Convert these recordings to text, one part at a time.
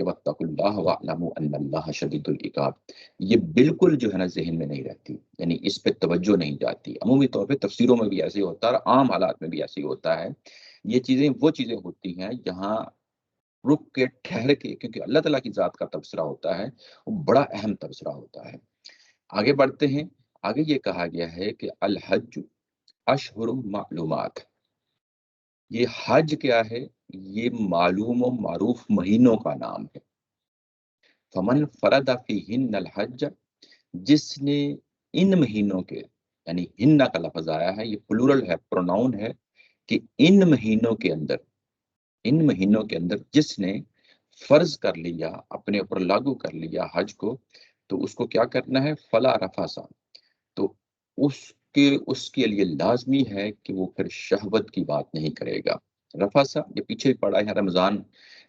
کہ واتقوا اللہ واعلموا ان اللہ شدید العقاب، یہ بالکل جو ہے نا ذہن میں نہیں رہتی، یعنی اس پہ توجہ نہیں جاتی۔ عمومی طور پہ تفسیروں میں بھی ایسے ہی ہوتا ہے اور عام حالات میں بھی ایسے ہی ہوتا ہے۔ یہ چیزیں وہ چیزیں ہوتی ہیں جہاں رک کے ٹھہر کے، کیونکہ اللہ تعالیٰ کی ذات کا تبصرہ ہوتا ہے، وہ بڑا اہم تبصرہ ہوتا ہے۔ آگے بڑھتے ہیں، آگے یہ کہا گیا ہے کہ الحج اشہر معلومات، یہ حج کیا ہے؟ یہ معلوم و معروف مہینوں کا نام ہے۔ فمن فرد فیہن الحج، جس نے ان مہینوں کے، یعنی ہن کا لفظ آیا ہے، یہ پلورل ہے، پروناؤن ہے، کہ ان مہینوں کے اندر، ان مہینوں کے اندر جس نے فرض کر لیا، اپنے اوپر لاگو کر لیا حج کو، تو اس کو کیا کرنا ہے؟ فلا رفاسا، تو اس کے لیے لازمی ہے کہ وہ پھر شہوت کی بات نہیں کرے گا۔ رفاسا یہ پیچھے پڑھا ہے، رمضان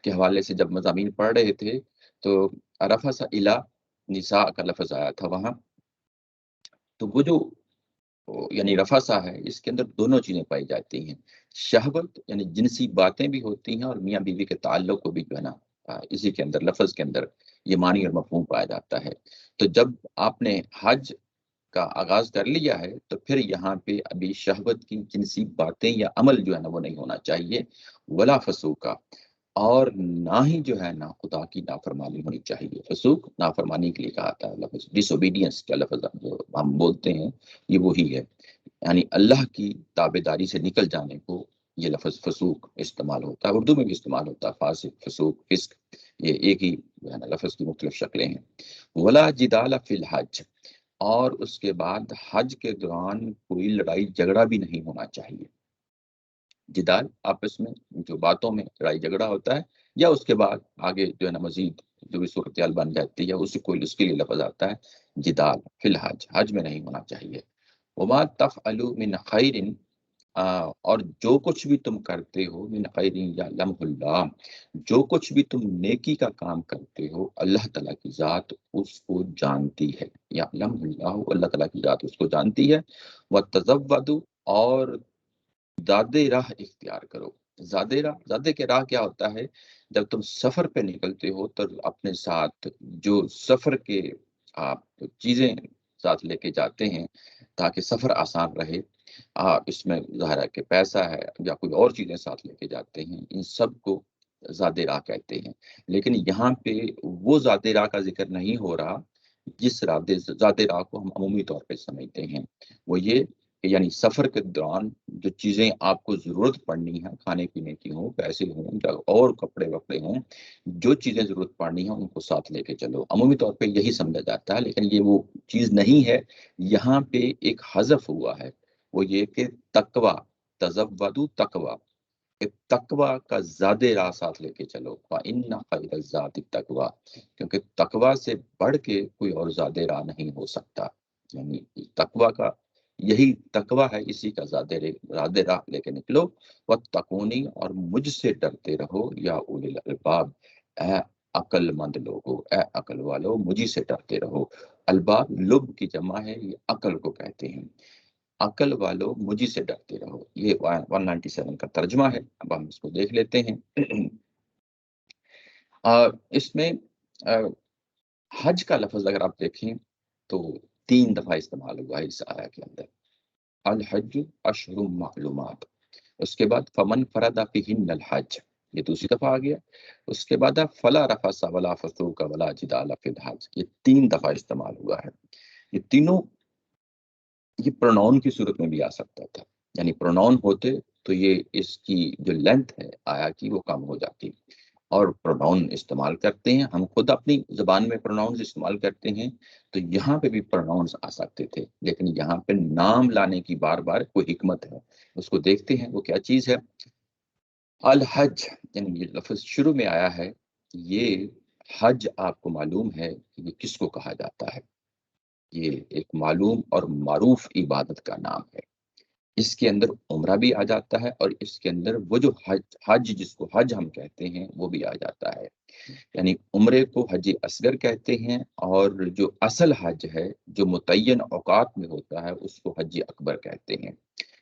کے حوالے سے جب مضامین پڑھ رہے تھے تو رفاسا الا نساء کا لفظ آیا تھا وہاں، تو وہ جو یعنی رفاسا ہے، اس کے اندر دونوں چیزیں پائی جاتی ہیں، شہوت یعنی جنسی باتیں بھی ہوتی ہیں، اور میاں بیوی کے تعلق کو بھی جو ہے نا اسی کے اندر لفظ کے اندر یہ معنی اور مفہوم پایا جاتا ہے۔ تو جب آپ نے حج کا آغاز کر لیا ہے تو پھر یہاں پہ ابھی شہوت کی جنسی باتیں یا عمل جو ہے نا وہ نہیں ہونا چاہیے، ولا فسوقا، اور نہ ہی جو ہے نا خدا کی نافرمانی ہونی چاہیے۔ فسوق نافرمانی کے لیے کہا تھا لفظ، ڈس اوبیڈینس کا لفظ جو ہم بولتے ہیں یہ وہی ہے، یعنی اللہ کی تابع داری سے نکل جانے کو یہ لفظ فسوق استعمال ہوتا ہے، اردو میں بھی استعمال ہوتا ہے، فاسق، فسوق، فسق، یہ ایک ہی جو ہے نا لفظ کی مختلف شکلیں ہیں۔ ولا جدال فی الحج، اور اس کے بعد حج کے دوران کوئی لڑائی جھگڑا بھی نہیں ہونا چاہیے۔ جدال آپس میں جو باتوں میں لڑائی جھگڑا ہوتا ہے، یا اس کے بعد آگے جو ہے نا مزید جو بھی صورتحال بن جاتی ہے اس کے لیے لفظ آتا ہے جدال فی الحج، حج میں نہیں ہونا چاہیے۔ وما تفعلوا من خیر، اور جو کچھ بھی تم کرتے ہو، من خیر یعلمہ اللہ، جو کچھ بھی تم نیکی کا کام کرتے ہو، اللہ تعالیٰ کی ذات اس کو جانتی ہے، یعلمہ اللہ، اللہ تعالیٰ کی ذات اس کو جانتی ہے۔ وتزودوا، اور زادے راہ اختیار کرو۔ زادے کے راہ کیا ہوتا ہے؟ جب تم سفر پہ نکلتے ہو تو اپنے ساتھ جو سفر کے آپ چیزیں ساتھ لے کے جاتے ہیں تاکہ سفر آسان رہے، اس میں ظاہر ہے کہ پیسہ ہے یا کوئی اور چیزیں ساتھ لے کے جاتے ہیں، ان سب کو زادے راہ کہتے ہیں۔ لیکن یہاں پہ وہ زادے راہ کا ذکر نہیں ہو رہا جس زادے راہ کو ہم عمومی طور پہ سمجھتے ہیں، وہ یہ کہ یعنی سفر کے دوران جو چیزیں آپ کو ضرورت پڑنی ہے، کھانے پینے کی ہوں، پیسے ہوں یا اور کپڑے وپڑے ہوں، جو چیزیں ضرورت پڑنی ہیں ان کو ساتھ لے کے چلو، عمومی طور پہ یہی سمجھا جاتا ہے، لیکن یہ وہ چیز نہیں ہے۔ یہاں پہ ایک حذف ہوا ہے، وہ یہ کہ تقوی، تزودوا تقوی، کہ تقوی کا زیادہ راہ ساتھ لے کے چلو، فإن خیر الزاد التقوی، کیونکہ تقوی سے بڑھ کے کوئی اور زیادہ راہ نہیں ہو سکتا، یعنی تقوی کا یہی تقوی ہے، اسی کا زیادہ راہ لے کے نکلو۔ واتقونی، اور مجھ سے ڈرتے رہو، یا اولی الالباب، اے عقل مند لوگو، اے عقل والو مجھے سے ڈرتے رہو۔ الباب لب کی جمع ہے، یہ عقل کو کہتے ہیں، عقل والو مجھے سے ڈرتے رہو، یہ 197 کا ترجمہ ہے۔ اب ہم اس کو دیکھ لیتے ہیں۔ اس میں حج کا لفظ اگر آپ دیکھیں تو 3 دفعہ استعمال ہوا ہے اس آیہ کے اندر، الحج اشہر معلومات، اس کے بعد فمن فرد فیہن الحج، یہ دوسری دفعہ آ گیا، اس کے بعد فلا رفث ولا فسوق ولا جدال فی الحج، یہ 3 دفعہ استعمال ہوا ہے۔ یہ تینوں یہ پروناؤن کی صورت میں بھی آ سکتا تھا، یعنی پروناؤن ہوتے تو یہ اس کی جو لینتھ ہے آیا کی وہ کم ہو جاتی، اور پروناؤن استعمال کرتے ہیں ہم خود اپنی زبان میں پروناؤنز استعمال کرتے ہیں، تو یہاں پہ بھی پروناؤنز آ سکتے تھے، لیکن یہاں پہ نام لانے کی بار بار کوئی حکمت ہے، اس کو دیکھتے ہیں وہ کیا چیز ہے۔ الحج، یعنی یہ لفظ شروع میں آیا ہے، یہ حج آپ کو معلوم ہے کہ یہ کس کو کہا جاتا ہے، یہ ایک معلوم اور معروف عبادت کا نام ہے، اس کے اندر عمرہ بھی آ جاتا ہے، اور اس کے اندر وہ جو حج جس کو حج ہم کہتے ہیں وہ بھی آ جاتا ہے، یعنی عمرے کو حج اصغر کہتے ہیں، اور جو اصل حج ہے جو متعین اوقات میں ہوتا ہے اس کو حج اکبر کہتے ہیں۔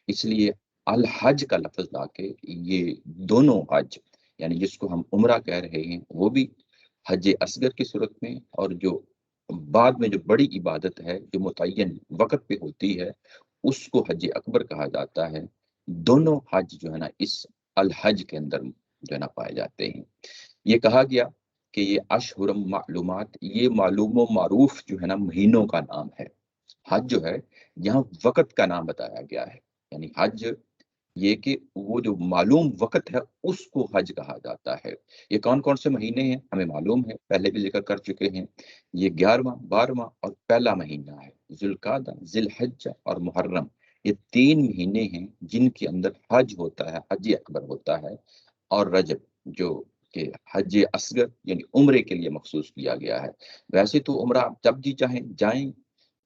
اس لیے الحج کا لفظ لا کے یہ دونوں حج، یعنی جس کو ہم عمرہ کہہ رہے ہیں وہ بھی حج اصغر کی صورت میں، اور جو بعد میں جو بڑی عبادت ہے جو متعین وقت پہ ہوتی ہے اس کو حج اکبر کہا جاتا ہے۔ دونوں حج جو ہے نا اس الحج کے اندر جو ہے نا پائے جاتے ہیں۔ یہ کہا گیا کہ یہ اشہر معلومات، یہ معلوم و معروف جو ہے نا مہینوں کا نام ہے۔ حج جو ہے یہاں وقت کا نام بتایا گیا ہے، یعنی حج یہ کہ وہ جو معلوم وقت ہے اس کو حج کہا جاتا ہے۔ یہ کون کون سے مہینے ہیں ہمیں معلوم ہے، پہلے بھی ذکر کر چکے ہیں۔ یہ 11واں، 12واں اور پہلا مہینہ ہے، ذوالقعدہ، ذی الحجہ اور محرم۔ یہ 3 مہینے ہیں جن کے اندر حج ہوتا ہے، حج اکبر ہوتا ہے، اور رجب جو کہ حج اصغر یعنی عمرے کے لیے مخصوص کیا گیا ہے۔ ویسے تو عمرہ آپ جب جی چاہیں جائیں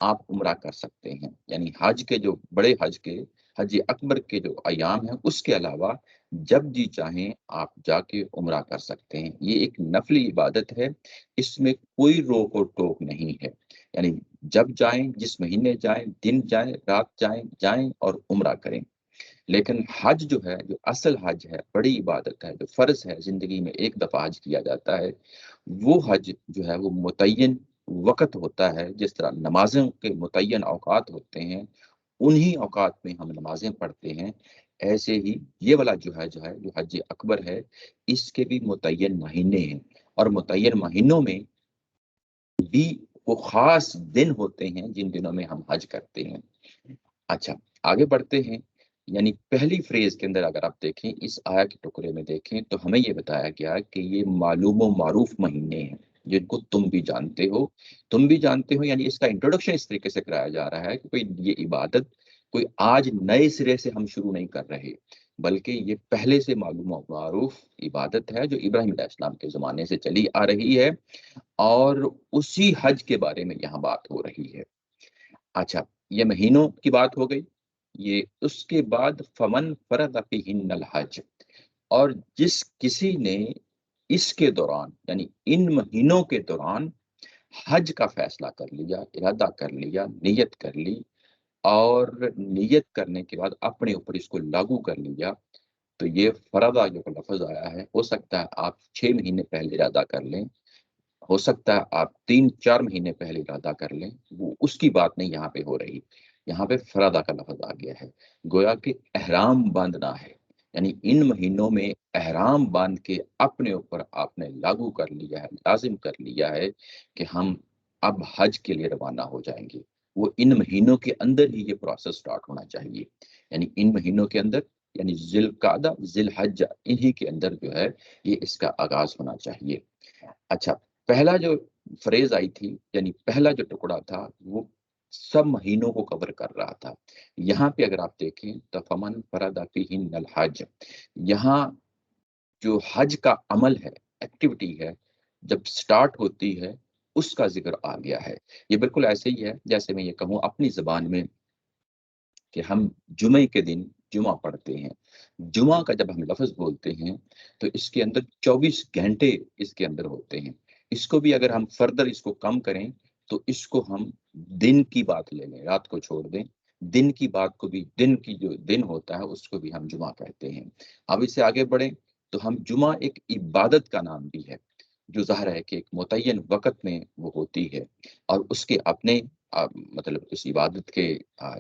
آپ عمرہ کر سکتے ہیں، یعنی حج کے جو بڑے حج کے، حج اکبر کے جو ایام ہیں اس کے علاوہ جب جی چاہیں آپ جا کے عمرہ کر سکتے ہیں۔ یہ ایک نفلی عبادت ہے، اس میں کوئی روک و ٹوک نہیں ہے، یعنی جب جائیں، جس مہینے جائیں، دن جائیں، رات جائیں اور عمرہ کریں۔ لیکن حج جو ہے، جو اصل حج ہے، بڑی عبادت ہے، جو فرض ہے، زندگی میں ایک دفعہ حج کیا جاتا ہے، وہ حج جو ہے وہ متعین وقت ہوتا ہے۔ جس طرح نمازوں کے متعین اوقات ہوتے ہیں، انہی اوقات میں ہم نمازیں پڑھتے ہیں، ایسے ہی یہ والا جو حج اکبر ہے، اس کے بھی متعین مہینے ہیں، اور متعین مہینوں میں بھی وہ خاص دن ہوتے ہیں جن دنوں میں ہم حج کرتے ہیں۔ اچھا، آگے بڑھتے ہیں۔ یعنی پہلی فریز کے اندر اگر آپ دیکھیں، اس آیا کے ٹکڑے میں دیکھیں تو ہمیں یہ بتایا گیا کہ یہ معلوم و معروف مہینے ہیں جن کو تم بھی جانتے ہو، تم بھی جانتے ہو، یعنی اس کا انٹروڈکشن اس طریقے سے کرایا جا رہا ہے کہ کوئی یہ عبادت کوئی آج نئے سرے سے ہم شروع نہیں کر رہے، بلکہ یہ پہلے سے معلوم و معروف عبادت ہے جو ابراہیم علیہ السلام کے زمانے سے چلی آ رہی ہے، اور اسی حج کے بارے میں یہاں بات ہو رہی ہے۔ اچھا، یہ مہینوں کی بات ہو گئی۔ یہ اس کے بعد فمن فرض فیہن الحج، اور جس کسی نے اس کے دوران یعنی ان مہینوں کے دوران حج کا فیصلہ کر لیا، ارادہ کر لیا، نیت کر لی، اور نیت کرنے کے بعد اپنے اوپر اس کو لاگو کر لیا، تو یہ فرضہ جو لفظ آیا ہے، ہو سکتا ہے آپ 6 مہینے پہلے ارادہ کر لیں، ہو سکتا ہے آپ 3-4 مہینے پہلے ارادہ کر لیں، وہ اس کی بات نہیں یہاں پہ ہو رہی۔ یہاں پہ فرادہ کا لفظ آ گیا ہے، گویا کہ احرام باندھنا ہے، یعنی ان مہینوں میں احرام باندھ کے اپنے اوپر آپ نے لاگو کر لیا ہے، لازم کر لیا ہے کہ ہم اب حج کے لیے روانہ ہو جائیں گے۔ وہ ان مہینوں کے اندر ہی یہ پروسیس سٹارٹ ہونا چاہیے، یعنی ان مہینوں کے اندر، یعنی ذی القعدہ، ذی الحجہ، انہی کے اندر جو ہے یہ اس کا آغاز ہونا چاہیے۔ اچھا، پہلا جو فریز آئی تھی، یعنی پہلا جو ٹکڑا تھا، وہ سب مہینوں کو کور کر رہا تھا۔ یہاں پہ اگر آپ دیکھیں تو فمن فرض فیہن الحج، یہاں جو حج کا عمل ہے، ایکٹیویٹی ہے، جب سٹارٹ ہوتی ہے اس کا ذکر آ گیا ہے۔ یہ بالکل ایسے ہی ہے جیسے میں یہ کہوں اپنی زبان میں کہ ہم جمعے کے دن جمعہ پڑھتے ہیں۔ جمعہ کا جب ہم لفظ بولتے ہیں تو اس کے اندر 24 گھنٹے اس کے اندر ہوتے ہیں۔ اس کو بھی اگر ہم فردر اس کو کم کریں تو اس کو ہم دن کی بات لے لیں، رات کو چھوڑ دیں، دن کی بات کو بھی، دن کی جو دن ہوتا ہے اس کو بھی ہم جمعہ کہتے ہیں۔ اب اس سے آگے بڑھیں تو ہم جمعہ ایک عبادت کا نام بھی ہے جو ظاہر ہے کہ ایک متعین وقت میں وہ ہوتی ہے، اور اس کے اپنے مطلب اس عبادت کے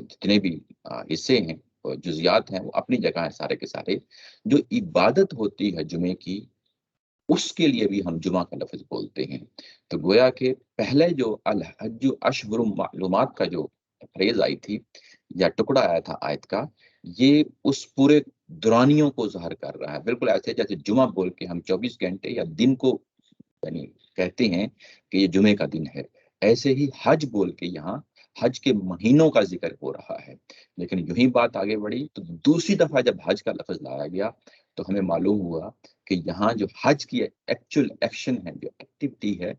جتنے بھی حصے ہیں، جزیات ہیں، وہ اپنی جگہ ہیں سارے کے سارے۔ جو عبادت ہوتی ہے جمعے کی، اس کے لیے بھی ہم جمعہ کا لفظ بولتے ہیں۔ تو گویا کہ پہلے جو الحج اشہر معلومات کا جو فریز آئی تھی یا ٹکڑا آیا تھا آیت کا، یہ اس پورے دورانیوں کو ظاہر کر رہا ہے، بالکل ایسے جیسے جمعہ بول کے ہم 24 گھنٹے یا دن کو یعنی کہتے ہیں کہ یہ جمعے کا دن ہے، ایسے ہی حج بول کے یہاں حج کے مہینوں کا ذکر ہو رہا ہے۔ لیکن یوں ہی بات آگے بڑھی تو دوسری دفعہ جب حج کا لفظ لایا گیا تو ہمیں معلوم ہوا کہ یہاں جو حج کی ایکچوئل ایکشن ہے، جو ایکٹیویٹی ہے،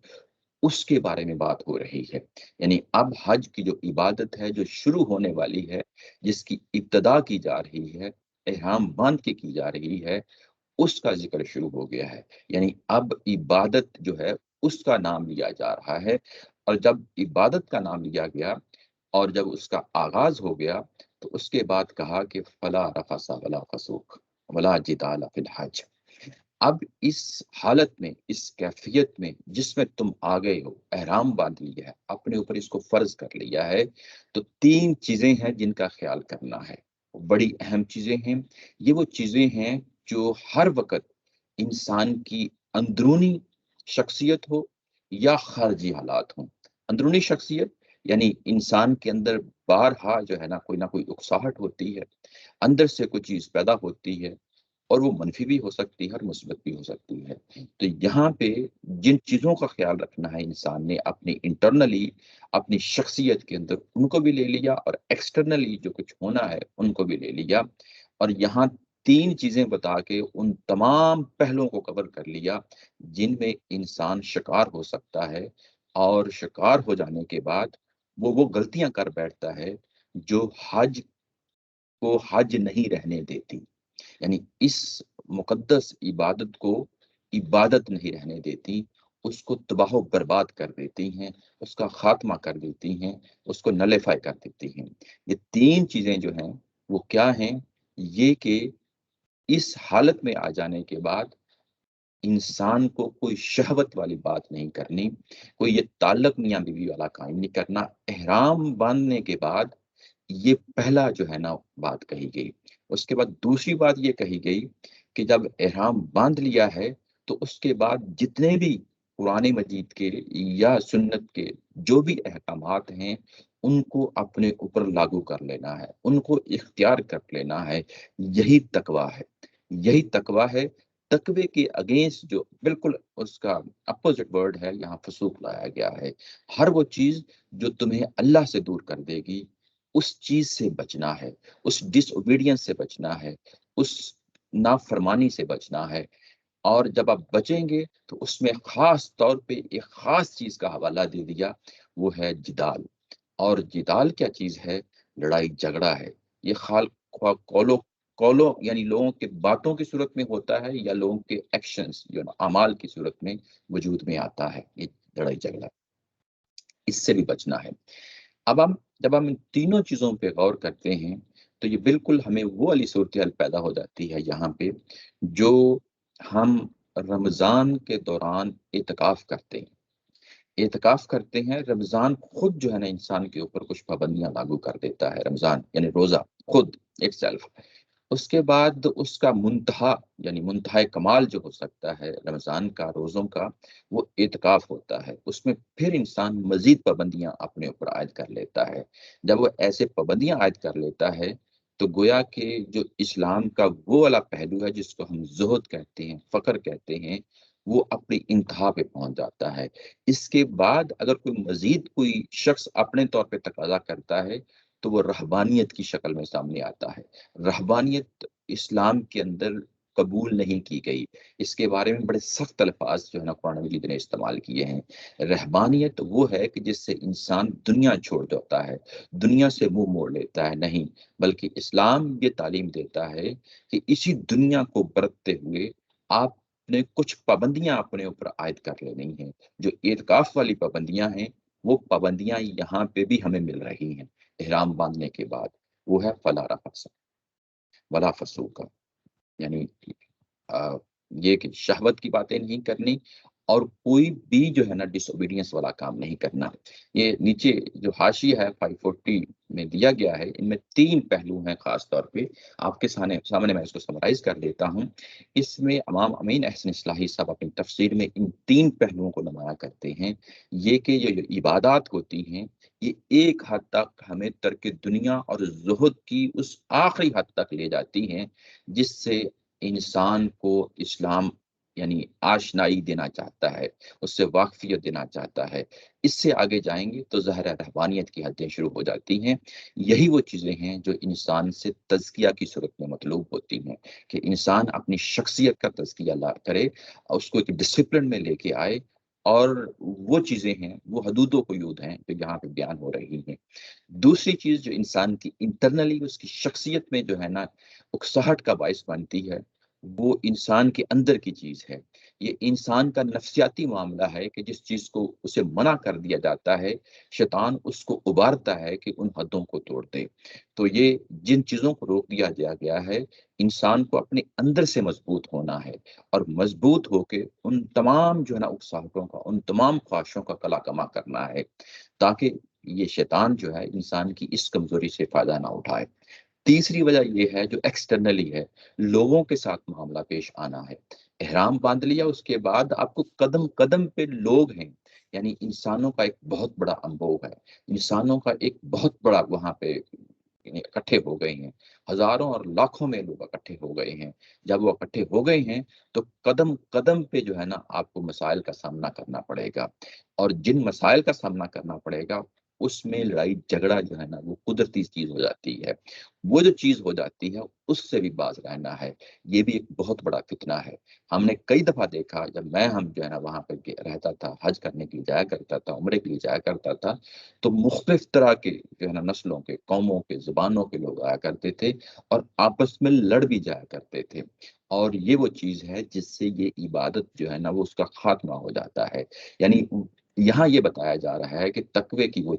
اس کے بارے میں بات ہو رہی ہے۔ یعنی اب حج کی جو عبادت ہے جو شروع ہونے والی ہے، جس کی ابتدا کی جا رہی ہے، احرام باندھ کے کی جا رہی ہے، اس کا ذکر شروع ہو گیا ہے۔ یعنی اب عبادت جو ہے اس کا نام لیا جا رہا ہے، اور جب عبادت کا نام لیا گیا اور جب اس کا آغاز ہو گیا تو اس کے بعد کہا کہ فلا رفث ولا فسوق ولا جدال فی الحج۔ اب اس حالت میں، اس کیفیت میں جس میں تم آ گئے ہو، احرام باندھ لیا ہے، اپنے اوپر اس کو فرض کر لیا ہے، تو تین چیزیں ہیں جن کا خیال کرنا ہے، بڑی اہم چیزیں ہیں۔ یہ وہ چیزیں ہیں جو ہر وقت انسان کی اندرونی شخصیت ہو یا خارجی حالات ہوں۔ اندرونی شخصیت یعنی انسان کے اندر بارہا جو ہے نا کوئی اکساہٹ ہوتی ہے، اندر سے کوئی چیز پیدا ہوتی ہے، اور وہ منفی بھی ہو سکتی ہے اور مثبت بھی ہو سکتی ہے۔ تو یہاں پہ جن چیزوں کا خیال رکھنا ہے انسان نے اپنی انٹرنلی، اپنی شخصیت کے اندر، ان کو بھی لے لیا، اور ایکسٹرنلی جو کچھ ہونا ہے ان کو بھی لے لیا، اور یہاں تین چیزیں بتا کے ان تمام پہلوؤں کو کور کر لیا جن میں انسان شکار ہو سکتا ہے، اور شکار ہو جانے کے بعد وہ غلطیاں کر بیٹھتا ہے جو حج کو حج نہیں رہنے دیتی، یعنی اس مقدس عبادت کو عبادت نہیں رہنے دیتی، اس کو تباہ و برباد کر دیتی ہیں، اس کا خاتمہ کر دیتی ہیں، اس کو نلیفائی کر دیتی ہیں۔ یہ تین چیزیں جو ہیں وہ کیا ہیں؟ یہ کہ اس حالت میں آ جانے کے بعد انسان کو کوئی شہوت والی بات نہیں کرنی، کوئی یہ تعلق میاں بیوی والا قائم نہیں کرنا۔ احرام باندھنے کے بعد یہ پہلا جو ہے نا بات کہی گئی۔ اس کے بعد دوسری بات یہ کہی گئی کہ جب احرام باندھ لیا ہے تو اس کے بعد جتنے بھی قرآن مجید کے یا سنت کے جو بھی احکامات ہیں ان کو اپنے اوپر لاگو کر لینا ہے، ان کو اختیار کر لینا ہے۔ یہی تقویٰ ہے، یہی تقویٰ ہے۔ تقوی کے اگینسٹ جو بالکل اس کا اپوزٹ ورڈ ہے، یہاں فسوق لایا گیا ہے۔ ہر وہ چیز جو تمہیں اللہ سے دور کر دے گی اس چیز سے بچنا ہے، اس ڈس اوبیڈینس سے بچنا ہے، اس نافرمانی سے بچنا ہے۔ اور جب آپ بچیں گے تو اس میں خاص طور پہ ایک خاص چیز کا حوالہ دے دیا، وہ ہے جدال۔ اور جدال کیا چیز ہے؟ لڑائی جھگڑا ہے۔ یہ کولو کولو یعنی لوگوں کے باتوں کی صورت میں ہوتا ہے، یا لوگوں کے ایکشنز جو اعمال کی صورت میں وجود میں آتا ہے یہ لڑائی جھگڑا، اس سے بھی بچنا ہے۔ اب جب ہم ان تینوں چیزوں پہ غور کرتے ہیں تو یہ بالکل ہمیں وہ والی صورتحال پیدا ہو جاتی ہے یہاں پہ جو ہم رمضان کے دوران اعتکاف کرتے ہیں۔ اعتکاف کرتے ہیں، رمضان خود جو ہے نا انسان کے اوپر کچھ پابندیاں لاگو کر دیتا ہے، رمضان یعنی روزہ خود ایک سیلف۔ اس کے بعد اس کا منتہا یعنی منتہا کمال جو ہو سکتا ہے رمضان کا، روزوں کا، وہ اعتکاف ہوتا ہے۔ اس میں پھر انسان مزید پابندیاں اپنے اوپر عائد کر لیتا ہے۔ جب وہ ایسے پابندیاں عائد کر لیتا ہے تو گویا کہ جو اسلام کا وہ والا پہلو ہے جس کو ہم زہد کہتے ہیں، فقر کہتے ہیں، وہ اپنی انتہا پہ پہنچ جاتا ہے۔ اس کے بعد اگر کوئی شخص اپنے طور پہ تقاضا کرتا ہے تو وہ رہبانیت کی شکل میں سامنے آتا ہے۔ رہبانیت اسلام کے اندر قبول نہیں کی گئی، اس کے بارے میں بڑے سخت الفاظ جو ہے نا قرآن مجید نے استعمال کیے ہیں۔ رہبانیت وہ ہے کہ جس سے انسان دنیا چھوڑ دیتا ہے، دنیا سے منہ موڑ لیتا ہے، نہیں، بلکہ اسلام یہ تعلیم دیتا ہے کہ اسی دنیا کو برتتے ہوئے آپ نے کچھ پابندیاں اپنے اوپر عائد کر لینی ہیں۔ جو اعتکاف والی پابندیاں ہیں وہ پابندیاں یہاں پہ بھی ہمیں مل رہی ہیں احرام باندھنے کے بعد، وہ ہے فلا رفث ولا فسوق، یعنی یہ کہ شہوت کی باتیں نہیں کرنی، اور کوئی بھی جو ہے نا ڈس اوبیڈینس والا کام نہیں کرنا۔ یہ نیچے جو حاشیہ ہے 540 میں دیا گیا ہے، ان میں تین پہلو ہیں خاص طور پہ، آپ کے سامنے میں اس کو سمرائز کر دیتا ہوں۔ اس میں امام امین احسن اصلاحی صاحب اپنی تفسیر میں ان تین پہلوؤں کو نمایاں کرتے ہیں۔ یہ کہ یہ جو عبادات ہوتی ہیں یہ ایک حد تک ہمیں ترک دنیا اور زہد کی اس آخری حد تک لے جاتی ہیں جس سے انسان کو اسلام یعنی آشنائی دینا چاہتا ہے، اس سے واقفیت دینا چاہتا ہے۔ اس سے آگے جائیں گے تو ظاہر رہبانیت کی حدیں شروع ہو جاتی ہیں۔ یہی وہ چیزیں ہیں جو انسان سے تزکیہ کی صورت میں مطلوب ہوتی ہیں، کہ انسان اپنی شخصیت کا تزکیہ کرے، اس کو ایک ڈسپلن میں لے کے آئے، اور وہ چیزیں ہیں، وہ حدود و قیود ہیں جو یہاں پہ بیان ہو رہی ہیں۔ دوسری چیز جو انسان کی انٹرنلی اس کی شخصیت میں جو ہے نا اکساہٹ کا باعث بنتی ہے، وہ انسان کے اندر کی چیز ہے، یہ انسان کا نفسیاتی معاملہ ہے کہ جس چیز کو اسے منع کر دیا جاتا ہے، شیطان اس کو ابھارتا ہے کہ ان حدوں کو توڑ دے۔ تو یہ جن چیزوں کو روک دیا گیا ہے، انسان کو اپنے اندر سے مضبوط ہونا ہے، اور مضبوط ہو کے ان تمام جو ہے نا اکساہٹوں کا، ان تمام خواہشوں کا قلع کما کرنا ہے، تاکہ یہ شیطان جو ہے انسان کی اس کمزوری سے فائدہ نہ اٹھائے۔ تیسری وجہ یہ ہے جو ایکسٹرنلی ہے، لوگوں کے ساتھ معاملہ پیش آنا ہے۔ احرام باندھ لیا، اس کے بعد آپ کو قدم قدم پہ لوگ ہیں، یعنی انسانوں کا ایک بہت بڑا انبوہ ہے، انسانوں کا ایک بہت بڑا وہاں پہ یعنی اکٹھے ہو گئے ہیں، ہزاروں اور لاکھوں میں لوگ اکٹھے ہو گئے ہیں۔ جب وہ اکٹھے ہو گئے ہیں تو قدم قدم پہ جو ہے نا آپ کو مسائل کا سامنا کرنا پڑے گا، اور جن مسائل کا سامنا کرنا پڑے گا اس میں لڑائی جھگڑا جو ہے نا وہ قدرتی چیز ہو جاتی ہے، وہ جو چیز ہو جاتی ہے اس سے بھی باز رہنا ہے۔ یہ بھی ایک بہت بڑا فتنہ ہے۔ ہم نے کئی دفعہ دیکھا، جب ہم جو ہے نا وہاں پہ رہتا تھا، حج کرنے کے لیے جایا کرتا تھا، عمرے کے لیے جایا کرتا تھا، تو مختلف طرح کے جو ہے نا نسلوں کے، قوموں کے، زبانوں کے لوگ آیا کرتے تھے اور آپس میں لڑ بھی جایا کرتے تھے، اور یہ وہ چیز ہے جس سے یہ عبادت جو ہے نا وہ اس کا خاتمہ ہو جاتا ہے۔ یعنی یہاں یہ بتایا جا رہا ہے کہ تقوی کی وہ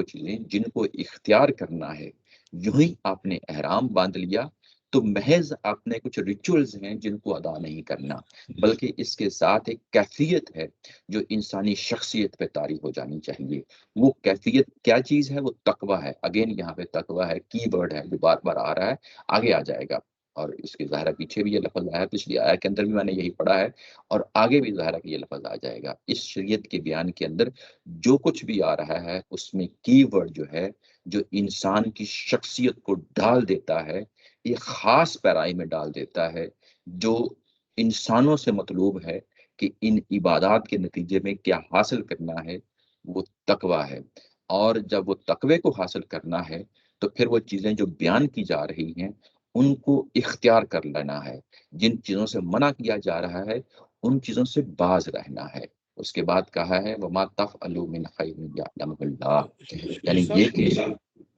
چیزیں جن کو اختیار کرنا ہے، یوں ہی آپ نے احرام باندھ لیا تو محض آپ نے کچھ ریچولز ہیں جن کو ادا نہیں کرنا، بلکہ اس کے ساتھ ایک کیفیت ہے جو انسانی شخصیت پہ طاری ہو جانی چاہیے۔ وہ کیفیت کیا چیز ہے؟ وہ تقوی ہے۔ اگین یہاں پہ تقوی ہے، کی ورڈ ہے جو بار بار آ رہا ہے، آگے آ جائے گا، اور اس کے ظاہرہ پیچھے بھی یہ لفظ آیا ہے، پچھلی آیا کے اندر بھی میں نے یہی پڑھا ہے، اور آگے بھی ظاہرہ کہ یہ لفظ آ جائے گا۔ اس شریعت کے بیان کے اندر جو کچھ بھی آ رہا ہے اس میں کی ورڈ جو ہے جو انسان کی شخصیت کو ڈال دیتا ہے، ایک خاص پیرائی میں ڈال دیتا ہے، جو انسانوں سے مطلوب ہے کہ ان عبادات کے نتیجے میں کیا حاصل کرنا ہے، وہ تقوی ہے۔ اور جب وہ تقوی کو حاصل کرنا ہے تو پھر وہ چیزیں جو بیان کی جا رہی ہیں ان کو اختیار کر لینا ہے، جن چیزوں سے منع کیا جا رہا ہے ان چیزوں سے باز رہنا ہے۔ اس کے بعد کہا ہے وَمَا تَفْعَلُوا مِنْ خَيْرٍ يَعْلَمْهُ اللَّهُ، شکور یعنی صاحب، یہ کہ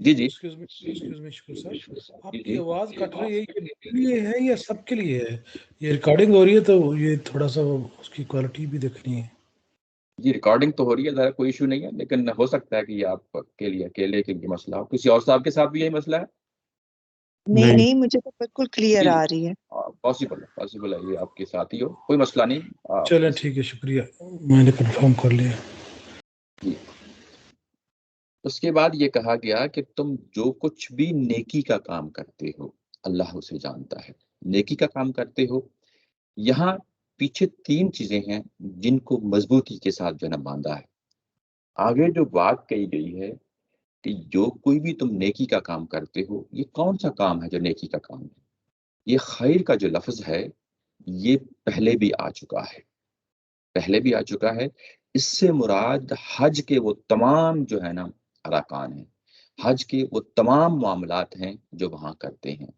جی جی ایکسکیوز می شکور صاحب، جی آپ کی جی آواز کٹ رہی ہے، یہ میرے لیے ہے یا سب کے لیے ہے؟ یہ ریکارڈنگ ہو رہی ہے تو یہ تھوڑا سا اس کی کوالٹی بھی دیکھنی ہے۔ جی ریکارڈنگ تو ہو رہی ہے، ذرا کوئی ایشو نہیں ہے، لیکن ہو سکتا ہے کہ یہ آپ کے لیے اکیلے کے لیے مسئلہ ہو، کسی اور صاحب کے ساتھ بھی یہی مسئلہ ہے۔ نہیں نہیں، مجھے تو بالکل کلیئر جی آ رہی ہے۔ پاسبل ہے یہ آپ کے ساتھ ہی ہو، کوئی مسئلہ نہیں۔ چلیں ٹھیک ہے، شکریہ، میں نے کنفرم کر لیا۔ جی اس کے بعد یہ کہا گیا کہ تم جو کچھ بھی نیکی کا کام کرتے ہو اللہ اسے جانتا ہے، نیکی کا کام کرتے ہو۔ یہاں پیچھے تین چیزیں ہیں جن کو مضبوطی کے ساتھ جو ہے نا باندھا ہے۔ آگے جو بات کہی گئی ہے کہ جو کوئی بھی تم نیکی کا کام کرتے ہو، یہ کون سا کام ہے جو نیکی کا کام ہے؟ یہ خیر کا جو لفظ ہے یہ پہلے بھی آ چکا ہے، اس سے مراد حج کے وہ تمام جو ہے نا ارکان ہیں، حج کے وہ تمام معاملات ہیں جو وہاں کرتے ہیں۔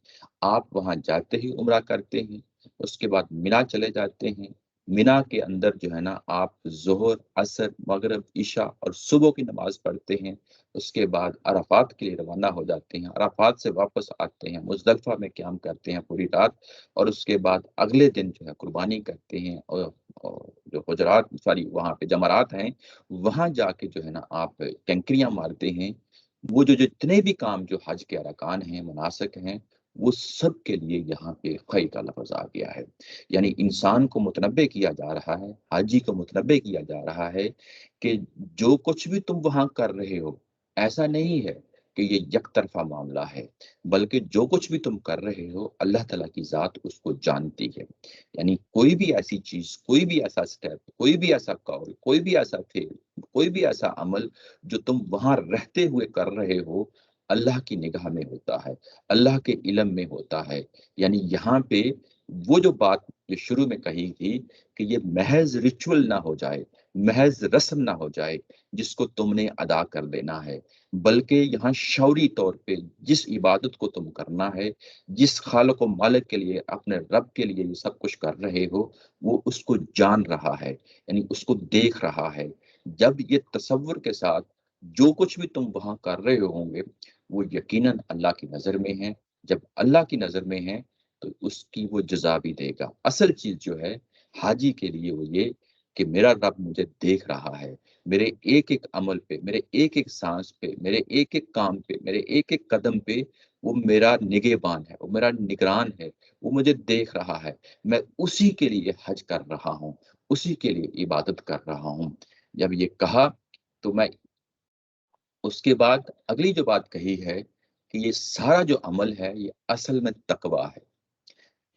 آپ وہاں جاتے ہی عمرہ کرتے ہیں، اس کے بعد مینا چلے جاتے ہیں، مینا کے اندر جو ہے نا آپ ظہر، عصر، مغرب، عشاء اور صبح کی نماز پڑھتے ہیں، اس کے بعد عرفات کے لیے روانہ ہو جاتے ہیں، عرفات سے واپس آتے ہیں، مزدلفہ میں قیام کرتے ہیں پوری رات، اور اس کے بعد اگلے دن جو ہے قربانی کرتے ہیں، اور جو حجرات وہاں پہ جمرات ہیں وہاں جا کے جو ہے نا آپ کنکریاں مارتے ہیں۔ وہ جو جتنے بھی کام جو حج کے ارکان ہیں، مناسک ہیں، وہ سب کے لیے یہاں پہ خیر کا لفظ آ گیا ہے۔ یعنی انسان کو متنبع کیا جا رہا ہے، حاجی کو متنبع کیا جا رہا ہے کہ جو کچھ بھی تم وہاں کر رہے ہو ایسا نہیں ہے کہ یہ یک طرفہ معاملہ ہے، بلکہ جو کچھ بھی تم کر رہے ہو اللہ تعالیٰ کی ذات اس کو جانتی ہے۔ یعنی کوئی بھی ایسی چیز، کوئی بھی ایسا سٹیپ، کوئی بھی ایسا قول، کوئی بھی ایسا فعل، کوئی بھی ایسا عمل جو تم وہاں رہتے ہوئے کر رہے ہو اللہ کی نگاہ میں ہوتا ہے، اللہ کے علم میں ہوتا ہے۔ یعنی یہاں پہ وہ جو بات جو شروع میں کہی تھی کہ یہ محض ریچول نہ ہو جائے، محض رسم نہ ہو جائے جس کو تم نے ادا کر دینا ہے، بلکہ یہاں شعوری طور پہ جس عبادت کو تم کرنا ہے، جس خالق و مالک کے لیے، اپنے رب کے لیے یہ سب کچھ کر رہے ہو، وہ اس کو جان رہا ہے، یعنی اس کو دیکھ رہا ہے۔ جب یہ تصور کے ساتھ جو کچھ بھی تم وہاں کر رہے ہوں گے وہ یقیناً اللہ کی نظر میں ہے۔ جب اللہ کی نظر میں ہے تو اس کی وہ جزا بھی دے گا۔ اصل چیز جو ہے حاجی کے لیے وہ یہ کہ میرا رب مجھے دیکھ رہا ہے، میرے ایک ایک عمل پہ، میرے ایک ایک سانس پہ، میرے ایک ایک کام پہ، میرے ایک ایک قدم پہ وہ میرا نگہبان ہے، وہ میرا نگران ہے، وہ مجھے دیکھ رہا ہے، میں اسی کے لیے حج کر رہا ہوں، اسی کے لیے عبادت کر رہا ہوں۔ جب یہ کہا تو میں اس کے بعد اگلی جو بات کہی ہے کہ یہ سارا جو عمل ہے یہ اصل میں تقوی ہے۔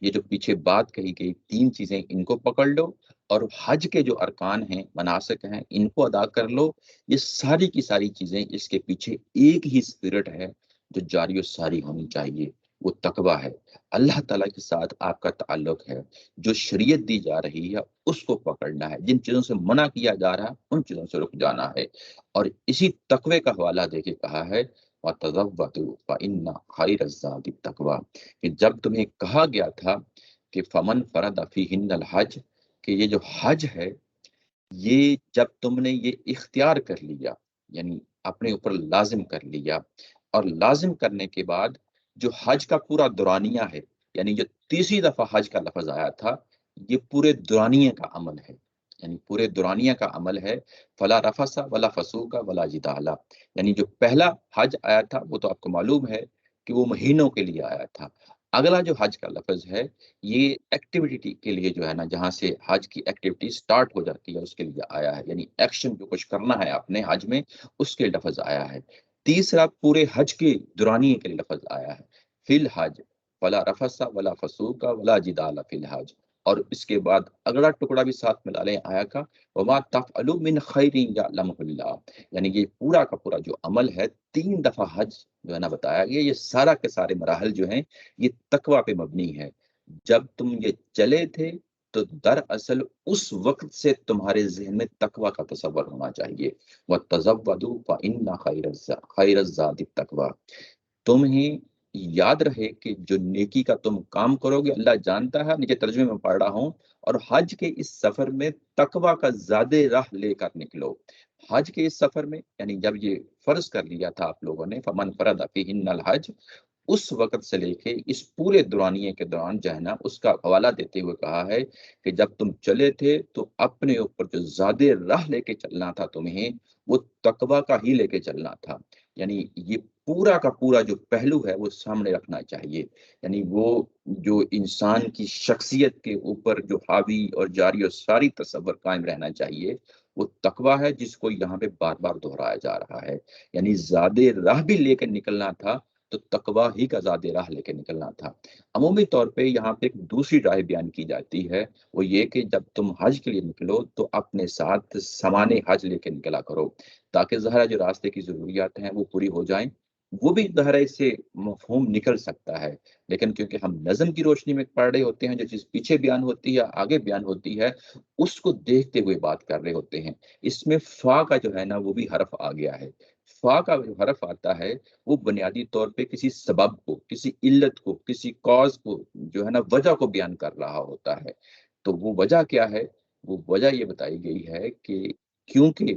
یہ جو پیچھے بات کہی گئی 3 چیزیں، ان کو پکڑ لو، اور حج کے جو ارکان ہیں، مناسک ہیں، ان کو ادا کر لو۔ یہ ساری کی ساری چیزیں، اس کے پیچھے ایک ہی اسپرٹ ہے جو جاری و ساری ہونی چاہیے، وہ تقوی ہے۔ اللہ تعالیٰ کے ساتھ آپ کا تعلق ہے، جو شریعت دی جا رہی ہے اس کو پکڑنا ہے، جن چیزوں سے منع کیا جا رہا ہے ان چیزوں سے رک جانا ہے، اور اسی تقوی کا حوالہ دے کے کہا ہے وَتَزَوَّدُوا فَإِنَّ خَيْرَ الزَّادِ التَّقْوَىٰ، کہ جب تمہیں کہا گیا تھا کہ فمن فرد فیہن الحج، کہ یہ جو حج ہے یہ جب تم نے یہ اختیار کر لیا، یعنی اپنے اوپر لازم کر لیا، اور لازم کرنے کے بعد جو حج کا پورا دورانیہ ہے، یعنی جو تیسری دفعہ حج کا لفظ آیا تھا، یہ پورے دورانیہ کا عمل ہے، یعنی پورے دورانیہ کا عمل ہے۔ فلا رفث ولا فسوق ولا جدال، یعنی جو پہلا حج آیا تھا وہ تو آپ کو معلوم ہے کہ وہ مہینوں کے لیے آیا تھا۔ اگلا جو حج کا لفظ ہے یہ ایکٹیویٹی کے لیے جو ہے نا، جہاں سے حج کی ایکٹیویٹی سٹارٹ ہو جاتی ہے اس کے لیے آیا ہے، یعنی ایکشن جو کچھ کرنا ہے آپ نے حج میں اس کے لفظ آیا ہے۔ تیسرا پورے حج کے دورانیے کے لفظ آیا ہے، فی الحج ولا رفث ولا فسوق ولا جدال فی الحج، اور اس کے بعد اگلا ٹکڑا بھی ساتھ ملا لیں آیا کا، وما تفعلوا من خیر یعلمہ اللہ، یعنی یہ پورا کا پورا جو عمل ہے 3 دفعہ حج جو ہے نا بتایا گیا، یہ سارا کے سارے مراحل جو ہیں یہ تقوی پہ مبنی ہے۔ جب تم یہ چلے تھے تو دراصل اس وقت سے تمہارے ذہن میں تقوی کا تصور ہونا چاہیے۔ وَتَزَوَّدُوا فَإِنَّ خَيْرَ الزَّادِ التَّقْوَىٰ، تمہیں یاد رہے کہ جو نیکی کا تم کام کرو گے اللہ جانتا ہے، نیچے ترجمے میں پڑھ رہا ہوں، اور حج کے اس سفر میں تقوی کا زیادہ راہ لے کر نکلو۔ حج کے اس سفر میں، یعنی جب یہ فرض کر لیا تھا آپ لوگوں نے فمن فرد فیہن الحج، اس وقت سے لے کے اس پورے دورانیے کے دوران جو ہے نا اس کا حوالہ دیتے ہوئے کہا ہے کہ جب تم چلے تھے تو اپنے اوپر جو زیادہ راہ لے کے چلنا تھا تمہیں، وہ تقوی کا ہی لے کے چلنا تھا، یعنی یہ پورا کا پورا جو پہلو ہے وہ سامنے رکھنا چاہیے، یعنی وہ جو انسان کی شخصیت کے اوپر جو حاوی اور جاری اور ساری تصور قائم رہنا چاہیے وہ تقوی ہے، جس کو یہاں پہ بار بار دہرایا جا رہا ہے، یعنی زیادہ راہ بھی لے کے نکلنا تھا تو تقوی ہی کا زیادہ راہ لے کے نکلنا تھا۔ عمومی طور پہ یہاں پہ ایک دوسری رائے بیان کی جاتی ہے، وہ یہ کہ جب تم حج کے لیے نکلو تو اپنے ساتھ سامان حج لے کے نکلا کرو، تاکہ ظاہر جو راستے کی ضروریات ہیں وہ پوری ہو جائیں۔ وہ بھی ظاہر اس سے مفہوم نکل سکتا ہے، لیکن کیونکہ ہم نظم کی روشنی میں پڑھ رہے ہوتے ہیں، جو چیز پیچھے بیان ہوتی ہے آگے بیان ہوتی ہے اس کو دیکھتے ہوئے بات کر رہے ہوتے ہیں۔ اس میں فا کا جو ہے نا وہ بھی حرف آ گیا ہے۔ فا کا جو حرف آتا ہے وہ بنیادی طور پہ کسی سبب کو، کسی علت کو، کسی کاز کو جو ہے نا وجہ کو بیان کر رہا ہوتا ہے۔ تو وہ وجہ کیا ہے؟ وہ وجہ یہ بتائی گئی ہے کہ کیونکہ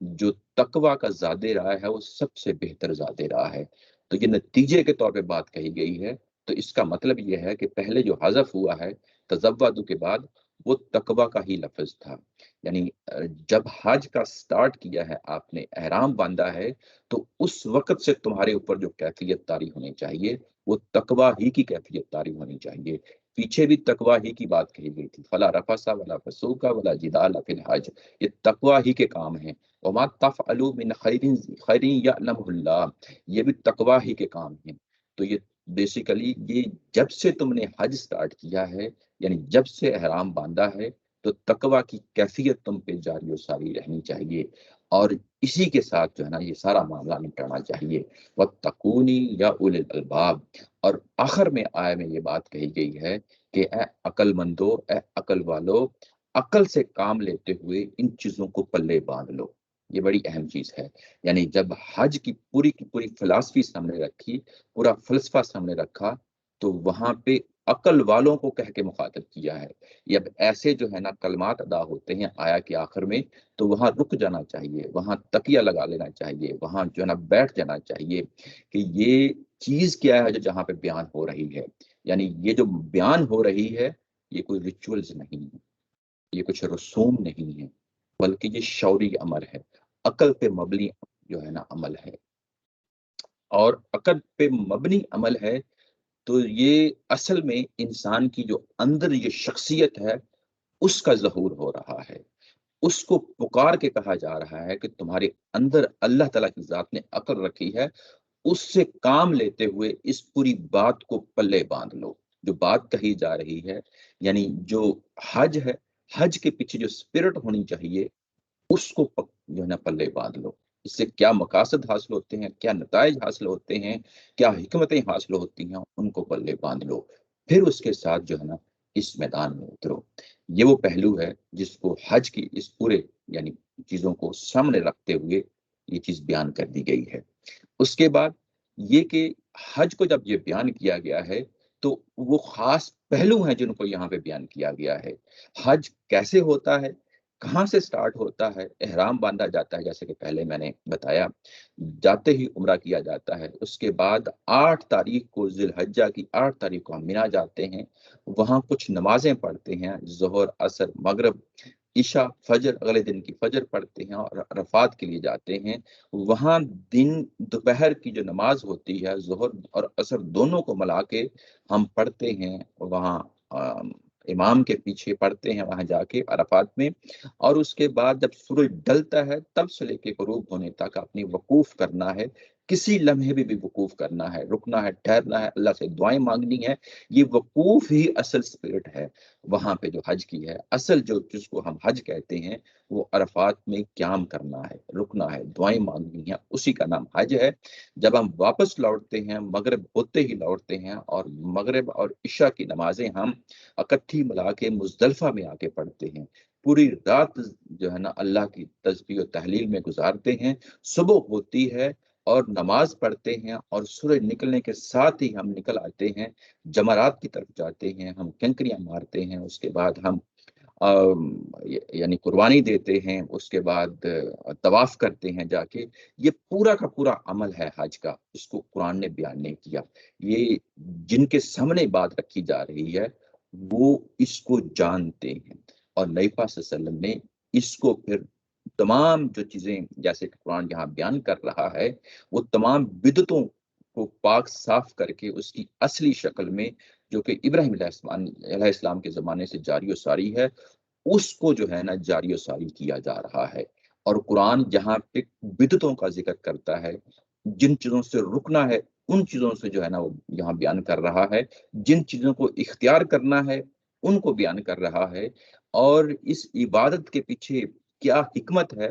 جو تقوی کا زیادہ راہ ہے وہ سب سے بہتر زیادہ راہ ہے، تو یہ نتیجے کے طور پہ بات کہی گئی ہے۔ تو اس کا مطلب یہ ہے کہ پہلے جو حذف ہوا ہے تزودوا کے بعد وہ تقوی کا ہی لفظ تھا، یعنی جب حج کا سٹارٹ کیا ہے آپ نے، احرام باندھا ہے، تو اس وقت سے تمہارے اوپر جو کیفیت طاری ہونی چاہیے وہ تقوی ہی کی کیفیت طاری ہونی چاہیے۔ پیچھے بھی تقوی ہی کی بات کہی گئی تھی، فلا رفث ولا فسوق ولا جدال فی الحج، یہ تقوی ہی کے کام ہیں۔ وما تفعلوا من خیر یعلمہ اللہ، یہ بھی تقوی ہی کے کام ہیں۔ تو یہ بیسیکلی یہ جب سے تم نے حج سٹارٹ کیا ہے، یعنی جب سے احرام باندھا ہے، تو تقوی کی کیفیت تم پہ جاری و ساری رہنی چاہیے، اور اسی کے ساتھ جو ہے نا یہ سارا معاملہ نپٹانا چاہیے۔ وَاتَّقُونِ یا اولی الالباب، اور آخر میں آئے میں یہ بات کہی گئی ہے کہ اے عقل مندو، اے عقل والو، عقل سے کام لیتے ہوئے ان چیزوں کو پلے باندھ لو۔ یہ بڑی اہم چیز ہے، یعنی جب حج کی پوری فلسفی سامنے رکھی، پورا فلسفہ سامنے رکھا، تو وہاں پہ عقل والوں کو کہہ کے مخاطب کیا ہے۔ یہ اب ایسے جو ہے نا کلمات ادا ہوتے ہیں آیا کے آخر میں، تو وہاں رک جانا چاہیے، وہاں تکیہ لگا لینا چاہیے، وہاں جو ہے نا بیٹھ جانا چاہیے کہ یہ چیز کیا ہے جو جہاں پہ بیان ہو رہی ہے۔ یعنی یہ جو بیان ہو رہی ہے یہ کوئی ریچولز نہیں ہے، یہ کچھ رسوم نہیں ہے، بلکہ یہ شعوری عمل ہے، عقل پہ مبنی جو ہے نا عمل ہے. اور عقل پہ مبنی عمل ہے تو یہ اصل میں انسان کی جو اندر یہ شخصیت ہے اس کا ظہور ہو رہا ہے. اس کو پکار کے کہا جا رہا ہے کہ تمہارے اندر اللہ تعالیٰ کی ذات نے عقل رکھی ہے، اس سے کام لیتے ہوئے اس پوری بات کو پلے باندھ لو. جو بات کہی جا رہی ہے یعنی جو حج ہے، حج کے پیچھے جو اسپرٹ ہونی چاہیے اس کو جو ہے نا پلے باندھ لو. اس سے کیا مقاصد حاصل ہوتے ہیں، کیا نتائج حاصل ہوتے ہیں، کیا حکمتیں حاصل ہوتی ہیں، ان کو پلے باندھ لو. پھر اس کے ساتھ جو ہے نا اس میدان میں اترو. یہ وہ پہلو ہے جس کو حج کی اس پورے یعنی چیزوں کو سامنے رکھتے ہوئے یہ چیز بیان کر دی گئی ہے. اس کے بعد یہ کہ حج کو جب یہ بیان کیا گیا ہے تو وہ خاص پہلو ہیں جن کو یہاں پہ بیان کیا گیا ہے. حج کیسے ہوتا ہے، کہاں سے سٹارٹ ہوتا ہے، احرام باندھا جاتا ہے جیسے کہ پہلے میں نے بتایا، جاتے ہی عمرہ کیا جاتا ہے. اس کے بعد 8 تاریخ کو ذی الحجہ کی 8 تاریخ کو ہم مینا جاتے ہیں، وہاں کچھ نمازیں پڑھتے ہیں، ظہر، عصر، مغرب، عشاء، فجر، اگلے دن کی فجر پڑھتے ہیں اور عرفات کے لیے جاتے ہیں. وہاں دن دوپہر کی جو نماز ہوتی ہے ظہر اور عصر دونوں کو ملا کے ہم پڑھتے ہیں وہاں امام کے پیچھے پڑھتے ہیں وہاں جا کے عرفات میں. اور اس کے بعد جب سورج ڈلتا ہے تب سے لے کے غروب ہونے تک اپنی وقوف کرنا ہے، کسی لمحے بھی وقوف کرنا ہے، رکنا ہے، ٹھہرنا ہے، اللہ سے دعائیں مانگنی ہے. یہ وقوف ہی اصل اسپرٹ ہے وہاں پہ جو حج کی ہے. اصل جو جس کو ہم حج کہتے ہیں وہ عرفات میں قیام کرنا ہے، رکنا ہے، دعائیں مانگنی ہے، اسی کا نام حج ہے. جب ہم واپس لوٹتے ہیں مغرب ہوتے ہی لوٹتے ہیں اور مغرب اور عشاء کی نمازیں ہم اکٹھی ملا کے مزدلفہ میں آ کے پڑھتے ہیں. پوری رات جو ہے نا اللہ کی تسبیح و تحلیل میں گزارتے ہیں. صبح ہوتی ہے اور نماز پڑھتے ہیں اور سورج نکلنے کے ساتھ ہی ہم نکل آتے ہیں، جمرات کی طرف جاتے ہیں، ہم کنکریاں مارتے ہیں. اس کے بعد ہم یعنی قربانی دیتے ہیں. اس کے بعد طواف کرتے ہیں جا کے. یہ پورا کا پورا عمل ہے حج کا، اس کو قرآن نے بیان نہیں کیا. یہ جن کے سامنے بات رکھی جا رہی ہے وہ اس کو جانتے ہیں، اور نبی پاک صلی اللہ علیہ وسلم نے اس کو پھر تمام جو چیزیں جیسے کہ قرآن یہاں بیان کر رہا ہے وہ تمام بدعتوں کو پاک صاف کر کے اس کی اصلی شکل میں جو کہ ابراہیم علیہ السلام کے زمانے سے جاری و ساری ہے اس کو جو ہے نا جاری و ساری کیا جا رہا ہے. اور قرآن جہاں پہ بدعتوں کا ذکر کرتا ہے، جن چیزوں سے رکنا ہے ان چیزوں سے جو ہے نا وہ یہاں بیان کر رہا ہے، جن چیزوں کو اختیار کرنا ہے ان کو بیان کر رہا ہے، اور اس عبادت کے پیچھے کیا حکمت ہے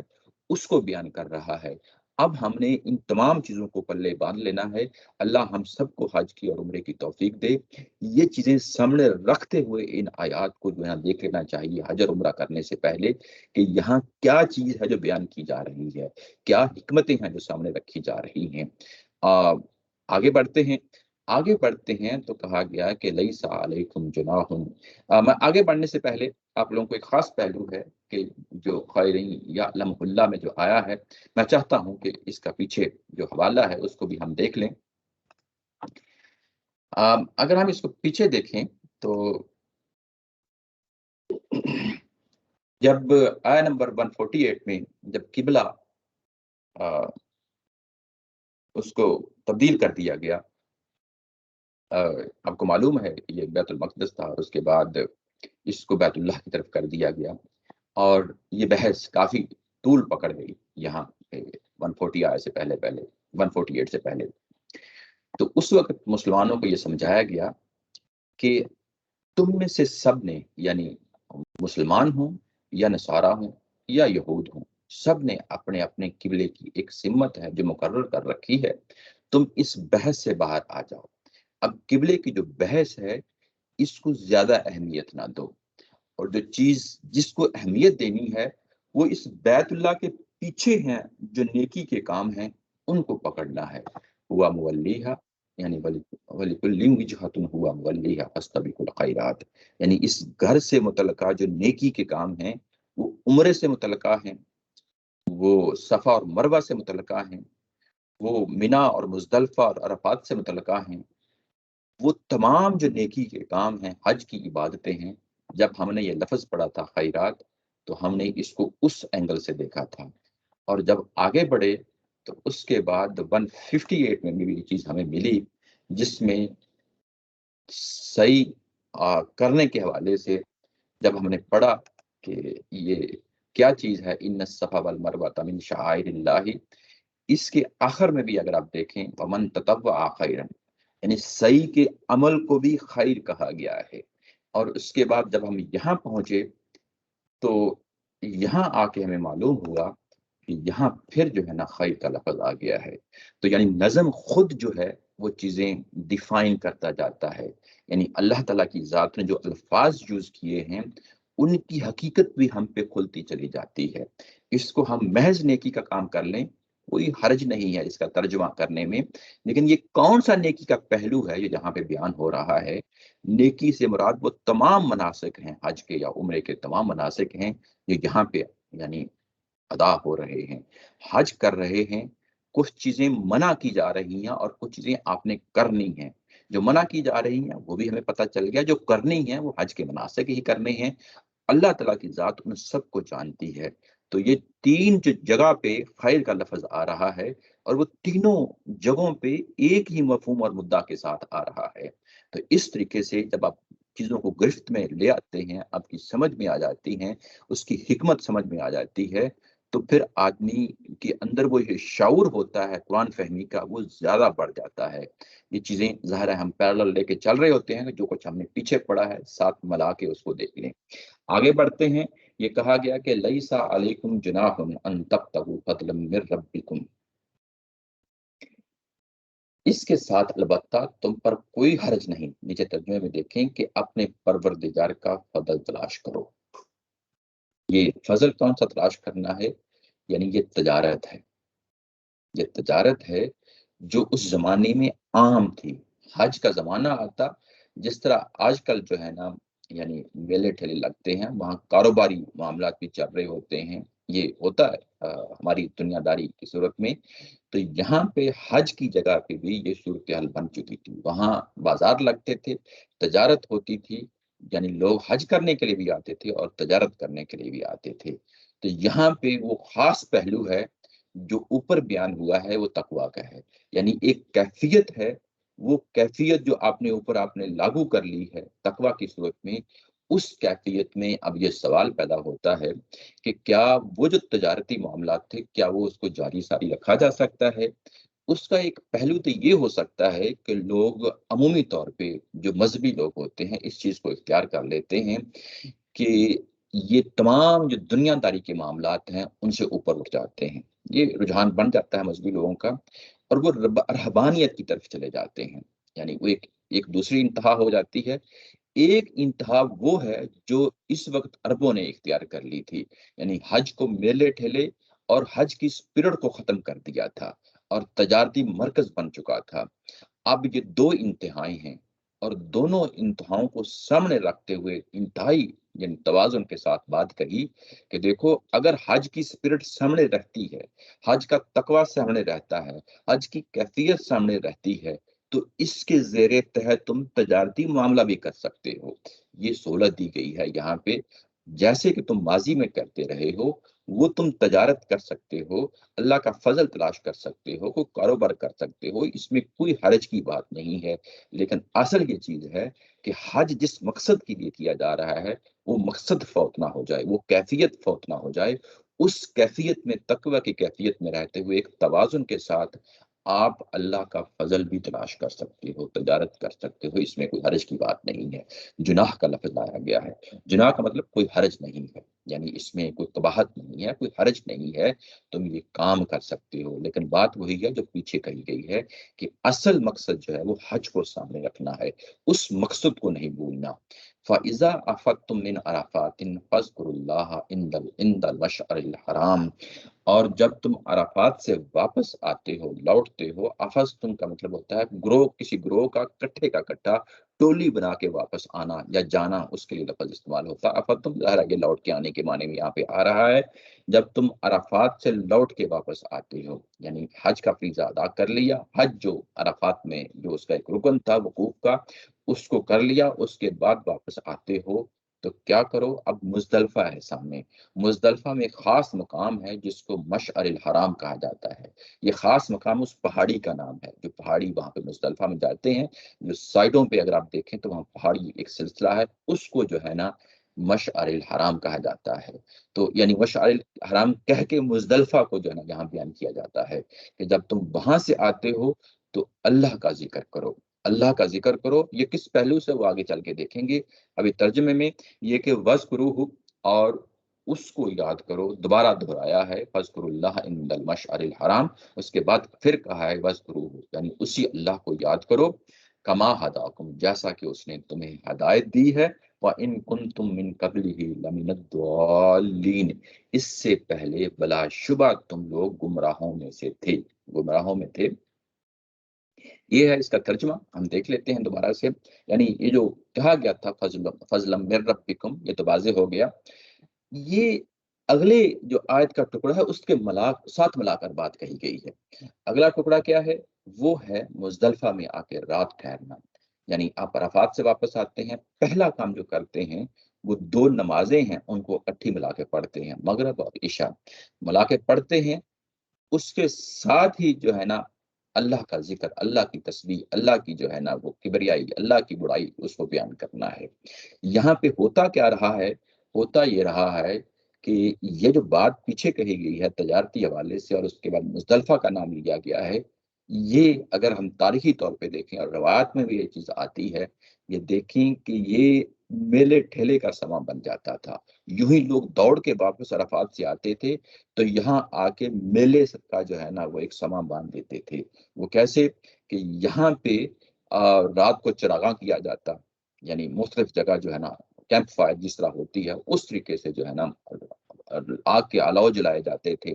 اس کو بیان کر رہا ہے. اب ہم نے ان تمام چیزوں کو پلے باندھ لینا ہے. اللہ ہم سب کو حج کی اور عمرے کی توفیق دے. یہ چیزیں سامنے رکھتے ہوئے ان آیات کو جو ہے دیکھ لینا چاہیے حج اور عمرہ کرنے سے پہلے کہ یہاں کیا چیز ہے جو بیان کی جا رہی ہے، کیا حکمتیں ہیں جو سامنے رکھی جا رہی ہیں. آگے بڑھتے ہیں. آگے بڑھتے ہیں تو کہا گیا کہ لیس علیکم جناح. میں آگے بڑھنے سے پہلے آپ لوگوں کو ایک خاص پہلو ہے کہ جو خیرین یعلم اللہ میں جو آیا ہے میں چاہتا ہوں کہ اس کا پیچھے جو حوالہ ہے اس کو بھی ہم دیکھ لیں. اگر ہم اس کو پیچھے دیکھیں تو جب آیا نمبر 148 میں جب قبلہ اس کو تبدیل کر دیا گیا، آپ کو معلوم ہے کہ یہ بیت المقدس تھا، اس کے بعد اس کو بیت اللہ کی طرف کر دیا گیا، اور یہ بحث کافی طول پکڑ گئی یہاں 140 آئے سے پہلے 148 سے پہلے. تو اس وقت مسلمانوں کو یہ سمجھایا گیا کہ تم میں سے سب نے یعنی مسلمان ہوں یا نصارہ ہوں یا یہود ہوں، سب نے اپنے اپنے قبلے کی ایک سمت ہے جو مقرر کر رکھی ہے، تم اس بحث سے باہر آ جاؤ. اب قبلے کی جو بحث ہے اس کو زیادہ اہمیت نہ دو، اور جو چیز جس کو اہمیت دینی ہے وہ اس بیت اللہ کے پیچھے ہیں جو نیکی کے کام ہیں ان کو پکڑنا ہے. ہوا مولیہا یعنی وَلِكُلٍّ وِجْهَةٌ ہوا مولیہا فاستبقوا الخیرات، یعنی اس گھر سے متعلقہ جو نیکی کے کام ہیں وہ عمرے سے متعلقہ ہیں، وہ صفا اور مروہ سے متعلقہ ہیں، وہ مینا اور مزدلفہ اور عرفات سے متعلقہ ہیں. وہ تمام جو نیکی کے کام ہیں، حج کی عبادتیں ہیں، جب ہم نے یہ لفظ پڑھا تھا خیرات، تو ہم نے اس کو اس اینگل سے دیکھا تھا، اور جب آگے بڑھے تو اس کے بعد 158 میں بھی یہ چیز ہمیں ملی، جس میں صحیح کرنے کے حوالے سے جب ہم نے پڑھا کہ یہ کیا چیز ہے، ان الصفا والمروۃ من شعائر اللہ، اس کے آخر میں بھی اگر آپ دیکھیں ومن تطوع خیرا، یعنی صحیح کے عمل کو بھی خیر کہا گیا ہے، اور اس کے بعد جب ہم یہاں پہنچے تو یہاں آ کے ہمیں معلوم ہوا کہ یہاں پھر جو ہے نا خیر کا لفظ آ گیا ہے، تو یعنی نظم خود جو ہے وہ چیزیں ڈیفائن کرتا جاتا ہے، یعنی اللہ تعالیٰ کی ذات نے جو الفاظ یوز کیے ہیں ان کی حقیقت بھی ہم پہ کھلتی چلی جاتی ہے۔ اس کو ہم محض نیکی کا کام کر لیں، کوئی حرج نہیں ہے اس کا ترجمہ کرنے میں، لیکن یہ کون سا نیکی کا پہلو ہے یہ جہاں پہ بیان ہو رہا ہے؟ نیکی سے مراد وہ تمام مناسک ہیں، حج کے یا عمرے کے تمام مناسک ہیں جو یہاں پہ یعنی ادا ہو رہے ہیں، حج کر رہے ہیں، کچھ چیزیں منع کی جا رہی ہیں اور کچھ چیزیں آپ نے کرنی ہیں، جو منع کی جا رہی ہیں وہ بھی ہمیں پتہ چل گیا، جو کرنی ہیں وہ حج کے مناسک ہی کرنے ہیں، اللہ تعالیٰ کی ذات ان سب کو جانتی ہے۔ تو یہ تین جو جگہ پہ خیر کا لفظ آ رہا ہے اور وہ تینوں جگہوں پہ ایک ہی مفہوم اور مدعا کے ساتھ آ رہا ہے، تو اس طریقے سے جب آپ چیزوں کو گرفت میں لے آتے ہیں، آپ کی سمجھ میں آ جاتی ہیں، اس کی حکمت سمجھ میں آ جاتی ہے، تو پھر آدمی کے اندر وہ یہ شعور ہوتا ہے قرآن فہمی کا، وہ زیادہ بڑھ جاتا ہے۔ یہ چیزیں ظاہر ہے ہم پیرالل لے کے چل رہے ہوتے ہیں، جو کچھ ہم نے پیچھے پڑھا ہے ساتھ ملا کے اس کو دیکھ لیں۔ آگے بڑھتے ہیں، یہ کہا گیا کہ لیسا علیکم جناح ان تبتغوا فضلا من ربکم، اس کے ساتھ البتہ تم پر کوئی حرج نہیں، نیچے ترجمے میں دیکھیں کہ اپنے پروردگار کا فضل تلاش کرو۔ یہ فضل کون سا تلاش کرنا ہے؟ یعنی یہ تجارت ہے، یہ تجارت ہے جو اس زمانے میں عام تھی۔ حج کا زمانہ آتا، جس طرح آج کل جو ہے نا یعنی میلے ٹھیلے لگتے ہیں، وہاں کاروباری معاملات بھی چل رہے ہوتے ہیں، یہ ہوتا ہے ہماری دنیا داری کی صورت میں، تو یہاں پہ حج کی جگہ پہ بھی یہ صورتحال بن چکی تھی، وہاں بازار لگتے تھے، تجارت ہوتی تھی، یعنی لوگ حج کرنے کے لیے بھی آتے تھے اور تجارت کرنے کے لیے بھی آتے تھے۔ تو یہاں پہ وہ خاص پہلو ہے جو اوپر بیان ہوا ہے، وہ تقویٰ کا ہے، یعنی ایک کیفیت ہے، وہ کیفیت جو آپ نے اوپر آپ نے لاگو کر لی ہے تقویٰ کی صورت میں، اس کیفیت میں اب یہ سوال پیدا ہوتا ہے کہ کیا وہ جو تجارتی معاملات تھے کیا وہ اس کو جاری ساری رکھا جا سکتا ہے؟ اس کا ایک پہلو تو یہ ہو سکتا ہے کہ لوگ عمومی طور پہ جو مذہبی لوگ ہوتے ہیں اس چیز کو اختیار کر لیتے ہیں کہ یہ تمام جو دنیا داری کے معاملات ہیں ان سے اوپر اٹھ جاتے ہیں، یہ رجحان بن جاتا ہے مذہبی لوگوں کا، اور وہ رہبانیت کی طرف چلے جاتے ہیں، یعنی وہ ایک دوسری انتہا ہو جاتی ہے۔ ایک انتہا وہ ہے جو اس وقت عربوں نے اختیار کر لی تھی، یعنی حج کو میلے ٹھیلے اور حج کی اسپرٹ کو ختم کر دیا تھا اور تجارتی مرکز بن چکا تھا۔ اب یہ دو انتہائی ہیں اور دونوں انتہاؤں کو سامنے رکھتے ہوئے انتہائی یعنی توازن کے ساتھ بات کہی کہ دیکھو اگر حج کی اسپرٹ سامنے رہتی ہے، حج کا تقویٰ سامنے رہتا ہے، حج کی کیفیت سامنے رہتی ہے، تو اس کے زیر تحت تم تجارتی معاملہ بھی کر سکتے ہو۔ یہ سہولت دی گئی ہے یہاں پہ، جیسے کہ تم ماضی میں کرتے رہے ہو وہ تم تجارت کر سکتے ہو، اللہ کا فضل تلاش کر سکتے ہو، کوئی کاروبار کر سکتے ہو، اس میں کوئی حرج کی بات نہیں ہے۔ لیکن اصل یہ چیز ہے کہ حج جس مقصد کے لیے کیا جا رہا ہے وہ مقصد فوت نہ ہو جائے، وہ کیفیت فوت نہ ہو جائے، اس کیفیت میں تقوی کی کیفیت میں رہتے ہوئے ایک توازن کے ساتھ آپ اللہ کا فضل بھی تلاش کر سکتے ہو، تجارت کر سکتے ہو، اس میں کوئی حرج کی بات نہیں ہے۔ جناح کا لفظ لایا گیا ہے، جناح کا مطلب کوئی حرج نہیں ہے، یعنی اس میں کوئی قباحت نہیں ہے، کوئی حرج نہیں ہے، تم یہ کام کر سکتے ہو۔ لیکن بات وہی ہے جو پیچھے کہی گئی ہے کہ اصل مقصد جو ہے وہ حج کو سامنے رکھنا ہے، اس مقصد کو نہیں بھولنا۔ فَإِذَا أَفَضْتُم مِّنْ عَرَفَاتٍ فَاذْكُرُوا اللَّهَ عِندَ الْمَشْعَرِ الْحَرَامِ، اور جب تم عرفات سے واپس آتے ہو، لوٹتے ہو، افستم کا مطلب ہوتا ہے گروہ، کسی گروہ کا کٹھے کا کٹھا، ٹولی بنا کے واپس آنا یا جانا، اس کے لیے لفظ استعمال ہوتا ہے افتم، ظاہر ہے کہ لوٹ کے آنے کے معنی میں یہاں پہ آ رہا ہے۔ جب تم عرفات سے لوٹ کے واپس آتے ہو، یعنی حج کا فریضہ ادا کر لیا، حج جو عرفات میں جو اس کا ایک رکن تھا وقوف کا، اس کو کر لیا، اس کے بعد واپس آتے ہو تو کیا کرو؟ اب مزدلفہ ہے سامنے، مزدلفہ میں ایک خاص مقام ہے جس کو مشعر الحرام کہا جاتا ہے۔ یہ خاص مقام اس پہاڑی کا نام ہے، جو پہاڑی وہاں پہ مزدلفہ میں جاتے ہیں، جو سائڈوں پہ اگر آپ دیکھیں تو وہاں پہاڑی ایک سلسلہ ہے، اس کو جو ہے نا مشعر الحرام کہا جاتا ہے۔ تو یعنی مشعر الحرام کہہ کے مزدلفہ کو جو ہے نا یہاں بیان کیا جاتا ہے کہ جب تم وہاں سے آتے ہو تو اللہ کا ذکر کرو، اللہ کا ذکر کرو۔ یہ کس پہلو سے وہ آگے چل کے دیکھیں گے۔ ابھی ترجمے میں یہ کہ وذکروہ، اور اس کو یاد کرو، دوبارہ دہرایا ہے فذکر اللہ عند المشعر الحرام، اس کے بعد پھر کہا ہے وذکروہ، یعنی اسی اللہ کو یاد کرو، کما ہداکم، جیسا کہ اس نے تمہیں ہدایت دی ہے، وَإِن كُنتُم مِّن قَبْلِهِ لَمِنَ الضَّالِّينَ، اس سے پہلے بلا شبہ تم لوگ گمراہوں میں سے تھے، گمراہوں میں تھے۔ یہ ہے اس کا ترجمہ، ہم دیکھ لیتے ہیں دوبارہ سے۔ یعنی یہ جو کہا گیا تھا فضلا من ربکم، یہ تو واضح ہو گیا۔ یہ اگلے جو آیت کا ٹکڑا ہے اس کے ساتھ ملا کر بات کہی گئی ہے۔ اگلا ٹکڑا کیا ہے؟ وہ ہے مزدلفہ میں آ کے رات ٹھہرنا۔ یعنی آپ عرفات سے واپس آتے ہیں، پہلا کام جو کرتے ہیں وہ 2 نمازیں ہیں، ان کو اکٹھی ملا کے پڑھتے ہیں، مغرب اور عشاء ملا کے پڑھتے ہیں۔ اس کے ساتھ ہی جو ہے نا اللہ کا ذکر، اللہ کی تسبیح، اللہ کی جو ہے نا وہ کبریائی، اللہ کی بڑائی، اس کو بیان کرنا ہے۔ یہاں پہ ہوتا کیا رہا ہے؟ ہوتا یہ رہا ہے کہ یہ جو بات پیچھے کہی گئی ہے تجارتی حوالے سے، اور اس کے بعد مزدلفہ کا نام لیا گیا ہے، یہ اگر ہم تاریخی طور پہ دیکھیں اور روایت میں بھی یہ چیز آتی ہے، یہ دیکھیں کہ یہ میلے ٹھیلے کا سامان بن جاتا تھا۔ یوں ہی لوگ دوڑ کے واپس عرفات سے آتے تھے تو یہاں آ کے میلے کا جو ہے نا وہ ایک سامان باندھ دیتے تھے۔ وہ کیسے کہ یہاں پہ رات کو چراغاں کیا جاتا، یعنی مختلف جگہ جو ہے نا کیمپ فائر جس طرح ہوتی ہے اس طریقے سے جو ہے نا آگ کے الاؤ جلائے جاتے تھے۔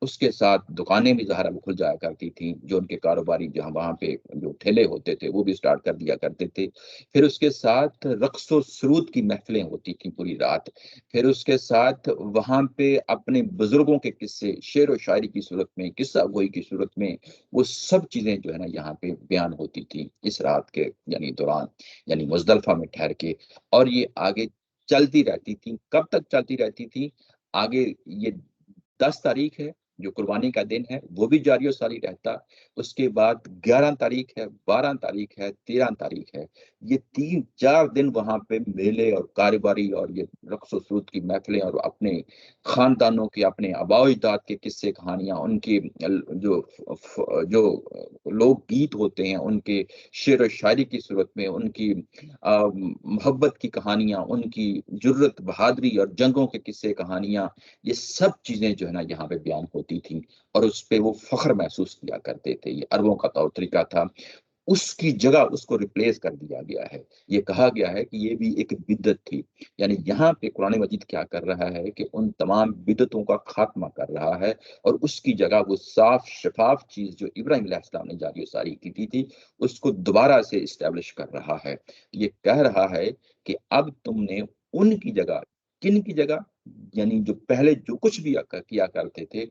اس کے ساتھ دکانیں بھی ظاہر کھل جایا کرتی تھیں، جو ان کے کاروباری جہاں وہاں پہ جو ٹھیلے ہوتے تھے وہ بھی سٹارٹ کر دیا کرتے تھے۔ پھر اس کے ساتھ رقص و سرود کی محفلیں ہوتی تھیں پوری رات۔ پھر اس کے ساتھ وہاں پہ اپنے بزرگوں کے قصے شعر و شاعری کی صورت میں، قصہ گوئی کی صورت میں، وہ سب چیزیں جو ہے نا یہاں پہ بیان ہوتی تھیں اس رات کے یعنی دوران، یعنی مزدلفہ میں ٹھہر کے۔ اور یہ آگے چلتی رہتی تھی، کب تک چلتی رہتی تھی؟ آگے یہ 10 تاریخ ہے جو قربانی کا دن ہے، وہ بھی جاری و ساری رہتا۔ اس کے بعد 11 تاریخ ہے، 12 تاریخ ہے، 13 تاریخ ہے۔ یہ 3-4 دن وہاں پہ میلے اور کاروباری اور یہ رقص و سرود کی محفلیں، اور اپنے خاندانوں کے، اپنے آباء و اجداد کے قصے کہانیاں، ان کی جو لوگ گیت ہوتے ہیں، ان کے شعر و شاعری کی صورت میں، ان کی محبت کی کہانیاں، ان کی جرت بہادری اور جنگوں کے قصے کہانیاں، یہ سب چیزیں جو ہے نا یہاں پہ بیان ہوتی تھیں، اور اس پہ وہ فخر محسوس کیا کرتے تھے۔ یہ عربوں کا طور طریقہ تھا، اس کی جگہ اس کو ریپلیس کر دیا گیا ہے۔ یہ کہا گیا ہے کہ یہ بھی ایک بدعت تھی، یعنی یہاں پہ قرآن مجید کیا کر رہا ہے کہ ان تمام بدعتوں کا خاتمہ کر رہا ہے، اور اس کی جگہ وہ صاف شفاف چیز جو ابراہیم علیہ السلام نے جاری و ساری کی تھی اس کو دوبارہ سے اسٹیبلش کر رہا ہے۔ یہ کہہ رہا ہے کہ اب تم نے ان کی جگہ، کن کی جگہ؟ یعنی جو پہلے جو کچھ بھی کیا کرتے تھے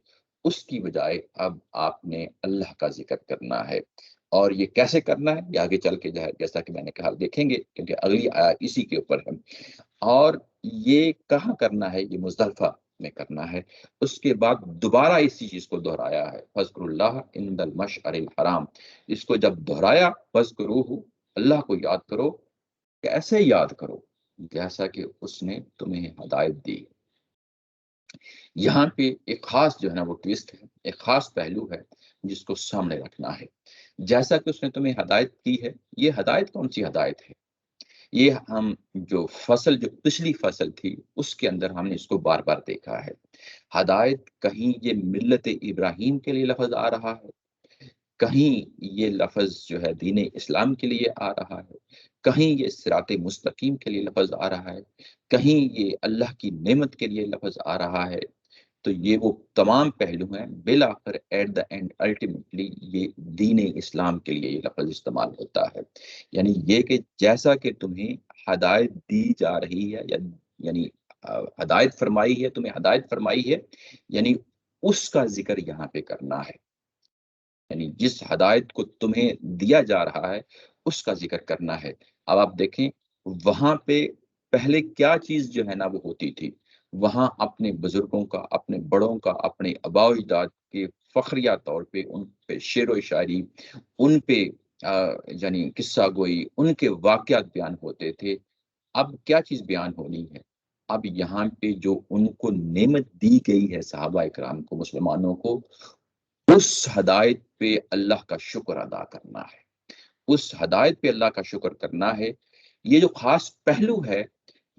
اس کی بجائے اب آپ نے اللہ کا ذکر کرنا ہے۔ اور یہ کیسے کرنا ہے یہ آگے چل کے جیسا کہ میں نے کہا دیکھیں گے، کیونکہ اگلی آیت اسی کے اوپر ہے۔ اور یہ کہاں کرنا ہے؟ یہ مزدلفہ میں کرنا ہے۔ اس کے بعد دوبارہ اسی چیز کو دہرایا ہے، فذکر اللہ عند المشعر الحرام۔ اس کو جب دہرایا، فذکروہ، اللہ کو یاد کرو، کیسے یاد کرو؟ جیسا کہ اس نے تمہیں ہدایت دی۔ یہاں پہ ایک خاص جو ہے نا وہ ٹویسٹ ہے، ایک خاص پہلو ہے جس کو سامنے رکھنا ہے۔ جیسا کہ اس نے تمہیں ہدایت کی ہے، یہ ہدایت کون سی ہدایت ہے؟ یہ ہم جو پچھلی فصل تھی اس کے اندر ہم نے اس کو بار بار دیکھا ہے۔ ہدایت کہیں یہ ملت ابراہیم کے لیے لفظ آ رہا ہے، کہیں یہ لفظ جو ہے دین اسلام کے لیے آ رہا ہے، کہیں یہ صراط مستقیم کے لیے لفظ آ رہا ہے، کہیں یہ اللہ کی نعمت کے لیے لفظ آ رہا ہے، تو یہ وہ تمام پہلو ہیں، بالآخر ایٹ دا اینڈ الٹیمیٹلی یہ دین اسلام کے لیے یہ لفظ استعمال ہوتا ہے، یعنی یہ کہ جیسا کہ تمہیں ہدایت دی جا رہی ہے، یعنی ہدایت فرمائی ہے، تمہیں ہدایت فرمائی ہے، یعنی اس کا ذکر یہاں پہ کرنا ہے، یعنی جس ہدایت کو تمہیں دیا جا رہا ہے اس کا ذکر کرنا ہے۔ اب آپ دیکھیں وہاں پہ پہلے کیا چیز جو ہے نا وہ ہوتی تھی، وہاں اپنے بزرگوں کا، اپنے بڑوں کا، اپنے آباء و اجداد کے فخریہ طور پہ ان پہ شعر و شاعری، ان پہ یعنی قصہ گوئی، ان کے واقعات بیان ہوتے تھے۔ اب کیا چیز بیان ہونی ہے؟ اب یہاں پہ جو ان کو نعمت دی گئی ہے صحابہ اکرام کو، مسلمانوں کو، اس ہدایت پہ اللہ کا شکر ادا کرنا ہے، اس ہدایت پہ اللہ کا شکر کرنا ہے۔ یہ جو خاص پہلو ہے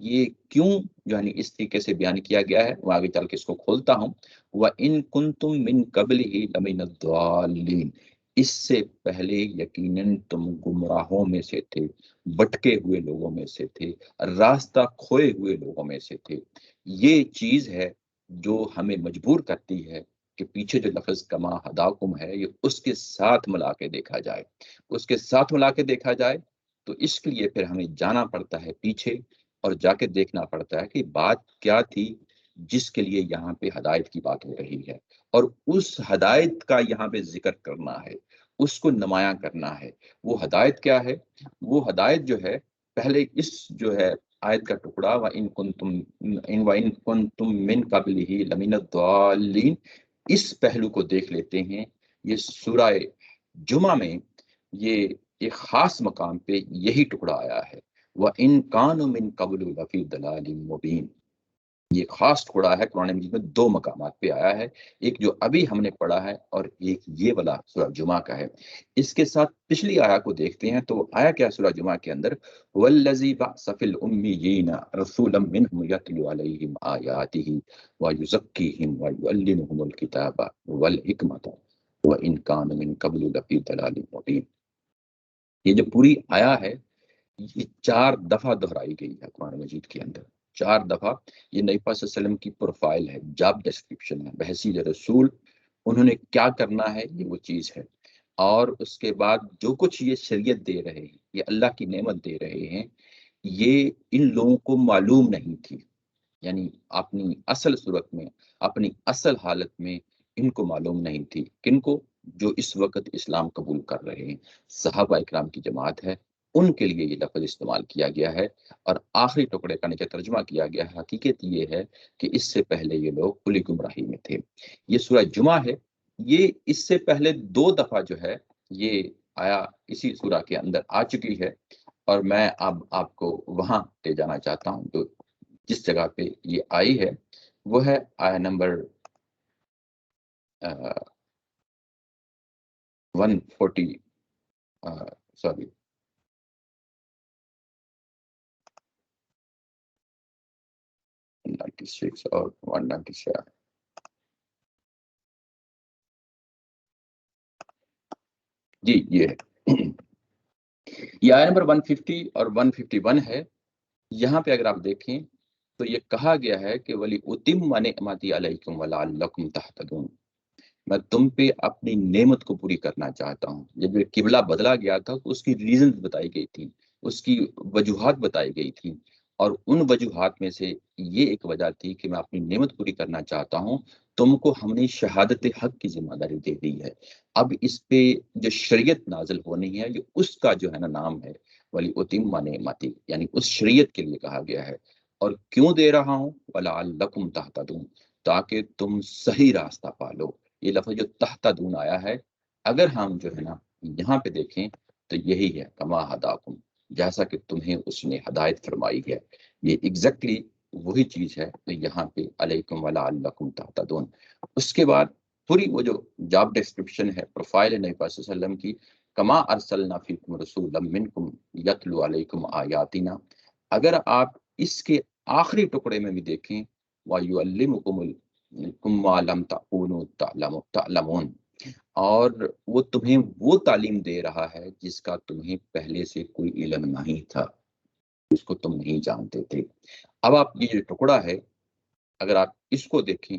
یہ کیوں یعنی اس طریقے سے بیان کیا گیا ہے، وہ آگے چل کے اس کو کھولتا ہوں۔ وَإِن كُنتُم مِّن قَبْلِهِ لَمِنَ الضَّالِّينَ، اس سے پہلے یقیناً تم گمراہوں میں سے تھے، بٹکے ہوئے لوگوں میں سے تھے، راستہ کھوئے ہوئے لوگوں میں سے تھے۔ یہ چیز ہے جو ہمیں مجبور کرتی ہے کہ پیچھے جو لفظ کما ہداکم ہے یہ اس کے ساتھ ملا کے دیکھا جائے، اس کے ساتھ ملا کے دیکھا جائے۔ تو اس کے لیے پھر ہمیں جانا پڑتا ہے پیچھے اور جا کے دیکھنا پڑتا ہے کہ بات کیا تھی جس کے لیے یہاں پہ ہدایت کی بات ہو رہی ہے، اور اس ہدایت کا یہاں پہ ذکر کرنا ہے، اس کو نمایاں کرنا ہے۔ وہ ہدایت کیا ہے؟ وہ ہدایت جو ہے پہلے اس جو ہے آیت کا ٹکڑا وَإِن كُنتُم مِّن قَبْلِهِ لَمِنَ الضَّالِّينَ، اس پہلو کو دیکھ لیتے ہیں۔ یہ سورہ جمعہ میں یہ ایک خاص مقام پہ یہی ٹکڑا آیا ہے، وَإِن كَانُوا مِن قَبْلُ لَفِي ضَلَالٍ مُبِينٍ۔ یہ خاص ٹکڑا ہے قرآن مجید میں، دو مقامات پہ آیا ہے، ایک جو ابھی ہم نے پڑھا ہے اور ایک یہ والا سورہ جمعہ کا ہے۔ اس کے ساتھ پچھلی آیا کو دیکھتے ہیں تو آیا کیا سورہ جمعہ کے اندر، وَالَّذِي بَعْثَ فِي الْأُمِّيِّينَ رَسُولًا مِّنْهُمْ يَتْلُو عَلَيْهِمْ آيَاتِهِ وَيُزَكِّيهِمْ وَيُعَلِّمُهُمُ الْكِتَابَ وَالْحِكْمَةَ وَإِن كَانُوا مِن قَبْلُ لَفِي ضَلَالٍ مُبِينٍ۔ یہ جو پوری آیا ہے یہ 4 دفعہ دہرائی گئی ہے قرآن مجید کے اندر، 4 دفعہ۔ یہ نبی پاک صلی اللہ علیہ وسلم کی پروفائل ہے، جاب ڈسکرپشن ہے، بحیثیت رسول انہوں نے کیا کرنا ہے یہ وہ چیز ہے۔ اور اس کے بعد جو کچھ یہ شریعت دے رہے ہیں، یہ اللہ کی نعمت دے رہے ہیں، یہ ان لوگوں کو معلوم نہیں تھی، یعنی اپنی اصل صورت میں، اپنی اصل حالت میں ان کو معلوم نہیں تھی۔ کن کو؟ جو اس وقت اسلام قبول کر رہے ہیں، صحابہ اکرام کی جماعت ہے، ان کے لیے یہ لفظ استعمال کیا گیا ہے۔ اور آخری ٹکڑے کا نیچے ترجمہ کیا گیا ہے۔ حقیقت یہ ہے کہ اس سے پہلے یہ لوگ کھلی گمراہی میں تھے۔ یہ سورہ جمعہ ہے، یہ اس سے پہلے 2 دفعہ جو ہے یہ آیا اسی سورہ کے اندر آ چکی ہے، اور میں اب آپ کو وہاں لے جانا چاہتا ہوں جو جس جگہ پہ یہ آئی ہے، وہ ہے آیا نمبر 140 سوری 196 اور 197۔ جی یہ ہے، یہ آیا نمبر 150 اور 151 ہے۔ یہاں پہ اگر آپ دیکھیں تو یہ کہا گیا ہے کہ ولی اتم نعمتی علیکم ولعلکم تہتدون، میں تم پہ اپنی نعمت کو پوری کرنا چاہتا ہوں۔ جب یہ قبلہ بدلا گیا تھا تو اس کی ریزنز بتائی گئی تھی، اس کی وجوہات بتائی گئی تھی، اور ان وجوہات میں سے یہ ایک وجہ تھی کہ میں اپنی نعمت پوری کرنا چاہتا ہوں۔ تم کو ہم نے شہادت حق کی ذمہ داری دے دی ہے، اب اس پہ جو شریعت نازل ہونی ہے یہ اس کا جو ہے نا نام ہے ولی اتم نعمتی، یعنی اس شریعت کے لیے کہا گیا ہے۔ اور کیوں دے رہا ہوں؟ ولعلکم تہتدون، تاکہ تم صحیح راستہ پالو۔ یہ لفظ جو تہتدون آیا ہے، اگر ہم جو ہے نا یہاں پہ دیکھیں تو یہی ہے کما ہداکم، جیسا کہ تمہیں اس نے ہدایت فرمائی ہے، یہ ایگزیکٹلی وہی چیز ہے تو یہاں پہ علیکم ولعلکم تہتدون۔ اس کے بعد پوری وہ جو جاب ڈسکرپشن ہے، پروفائل ہے نبی پاک صلی اللہ علیہ وسلم کی، کما ارسلنا فیکم رسولا منکم یتلو علیکم آیاتنا۔ اگر آپ اس کے آخری ٹکڑے میں بھی دیکھیں وَيُعَلِّمُكُمُ مَا لَمْ تَكُونُوا تَعْلَمُونَ، اور وہ تمہیں وہ تعلیم دے رہا ہے جس کا تمہیں پہلے سے کوئی علم نہیں تھا، اس کو تم نہیں جانتے تھے۔ اب آپ یہ جو ٹکڑا ہے اگر آپ اس کو دیکھیں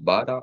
12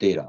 13,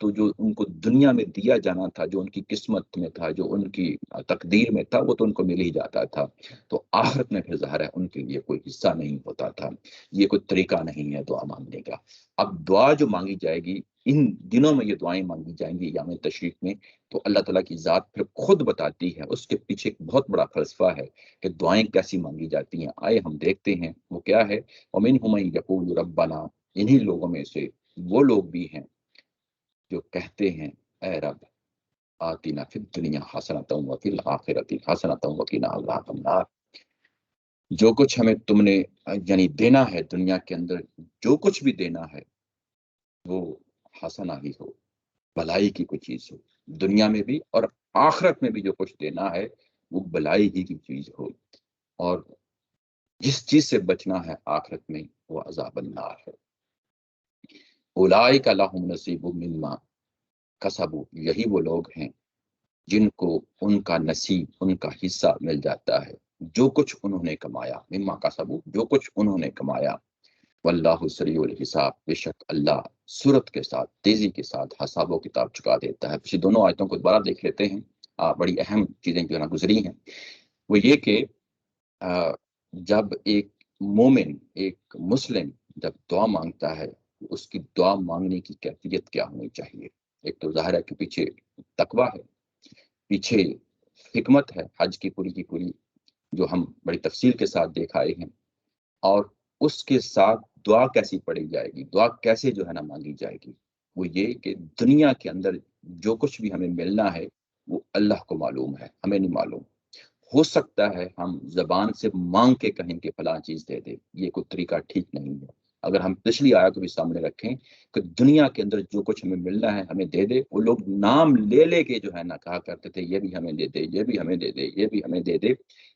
تو جو ان کو دنیا میں دیا جانا تھا، جو ان کی قسمت میں تھا، جو ان کی تقدیر میں تھا، وہ تو ان کو مل ہی جاتا تھا. تو آخرت میں پھر ظاہر ہے ان کے لیے کوئی حصہ نہیں ہوتا تھا. یہ کوئی طریقہ نہیں ہے دعا مانگنے کا. اب دعا جو مانگی جائے گی ان دنوں میں، یہ دعائیں مانگی جائیں گی ایام تشریق میں، تو اللہ تعالیٰ کی ذات پھر خود بتاتی ہے. اس کے پیچھے ایک بہت بڑا فلسفہ ہے کہ دعائیں کیسی مانگی جاتی ہیں. آئے ہم دیکھتے ہیں وہ کیا ہے. وَمِنْهُمْ مَن يَقُولُ رَبَّنَا، انہی لوگوں میں سے وہ لوگ بھی ہیں جو کہتے ہیں اے رب آتنا فی الدنیا حسنۃ وفی الآخرۃ حسنۃ وقنا عذاب النار. جو کچھ ہمیں تم نے یعنی دینا ہے دنیا کے اندر، جو کچھ بھی دینا ہے وہ حسنہ ہی ہو، بھلائی کی کوئی چیز ہو، دنیا میں بھی اور آخرت میں بھی جو کچھ دینا ہے وہ بھلائی ہی کی چیز ہو. اور جس چیز سے بچنا ہے آخرت میں وہ عذاب النار ہے. اولئک لہم نصیب مما کسبوا، یہی وہ لوگ ہیں جن کو ان کا نصیب، ان کا حصہ مل جاتا ہے جو کچھ انہوں نے کمایا. مما کسبوا، جو کچھ انہوں نے کمایا. واللہ سریع الحساب، بے شک اللہ سرعت کے ساتھ، تیزی کے ساتھ حساب و کتاب چکا دیتا ہے. پچھلی دونوں آیتوں کو دوبارہ دیکھ لیتے ہیں. بڑی اہم چیزیں جو ہے نا گزری ہیں. وہ یہ کہ جب ایک مومن، ایک مسلم جب دعا مانگتا ہے، اس کی دعا مانگنے کی کیفیت کیا ہونی چاہیے. ایک تو ظاہر ہے کہ پیچھے تقویٰ ہے، پیچھے حکمت ہے حج کی پوری جو ہم بڑی تفصیل کے ساتھ دیکھ آئے ہیں. اور اس کے ساتھ دعا کیسی پڑھی جائے گی، دعا کیسے جو ہے نا مانگی جائے گی. وہ یہ کہ دنیا کے اندر جو کچھ بھی ہمیں ملنا ہے وہ اللہ کو معلوم ہے، ہمیں نہیں معلوم. ہو سکتا ہے ہم زبان سے مانگ کے کہیں کہ فلاں چیز دے دے، یہ کوئی طریقہ ٹھیک نہیں ہے. اگر ہم پچھلی آیت کو بھی سامنے رکھیں کہ دنیا کے اندر جو کچھ ہمیں ملنا ہے ہمیں دے دے، وہ لوگ نام لے لے کے جو ہے نا کہا کرتے تھے یہ بھی ہمیں دے دے، یہ بھی ہمیں دے دے، یہ بھی ہمیں دے دے.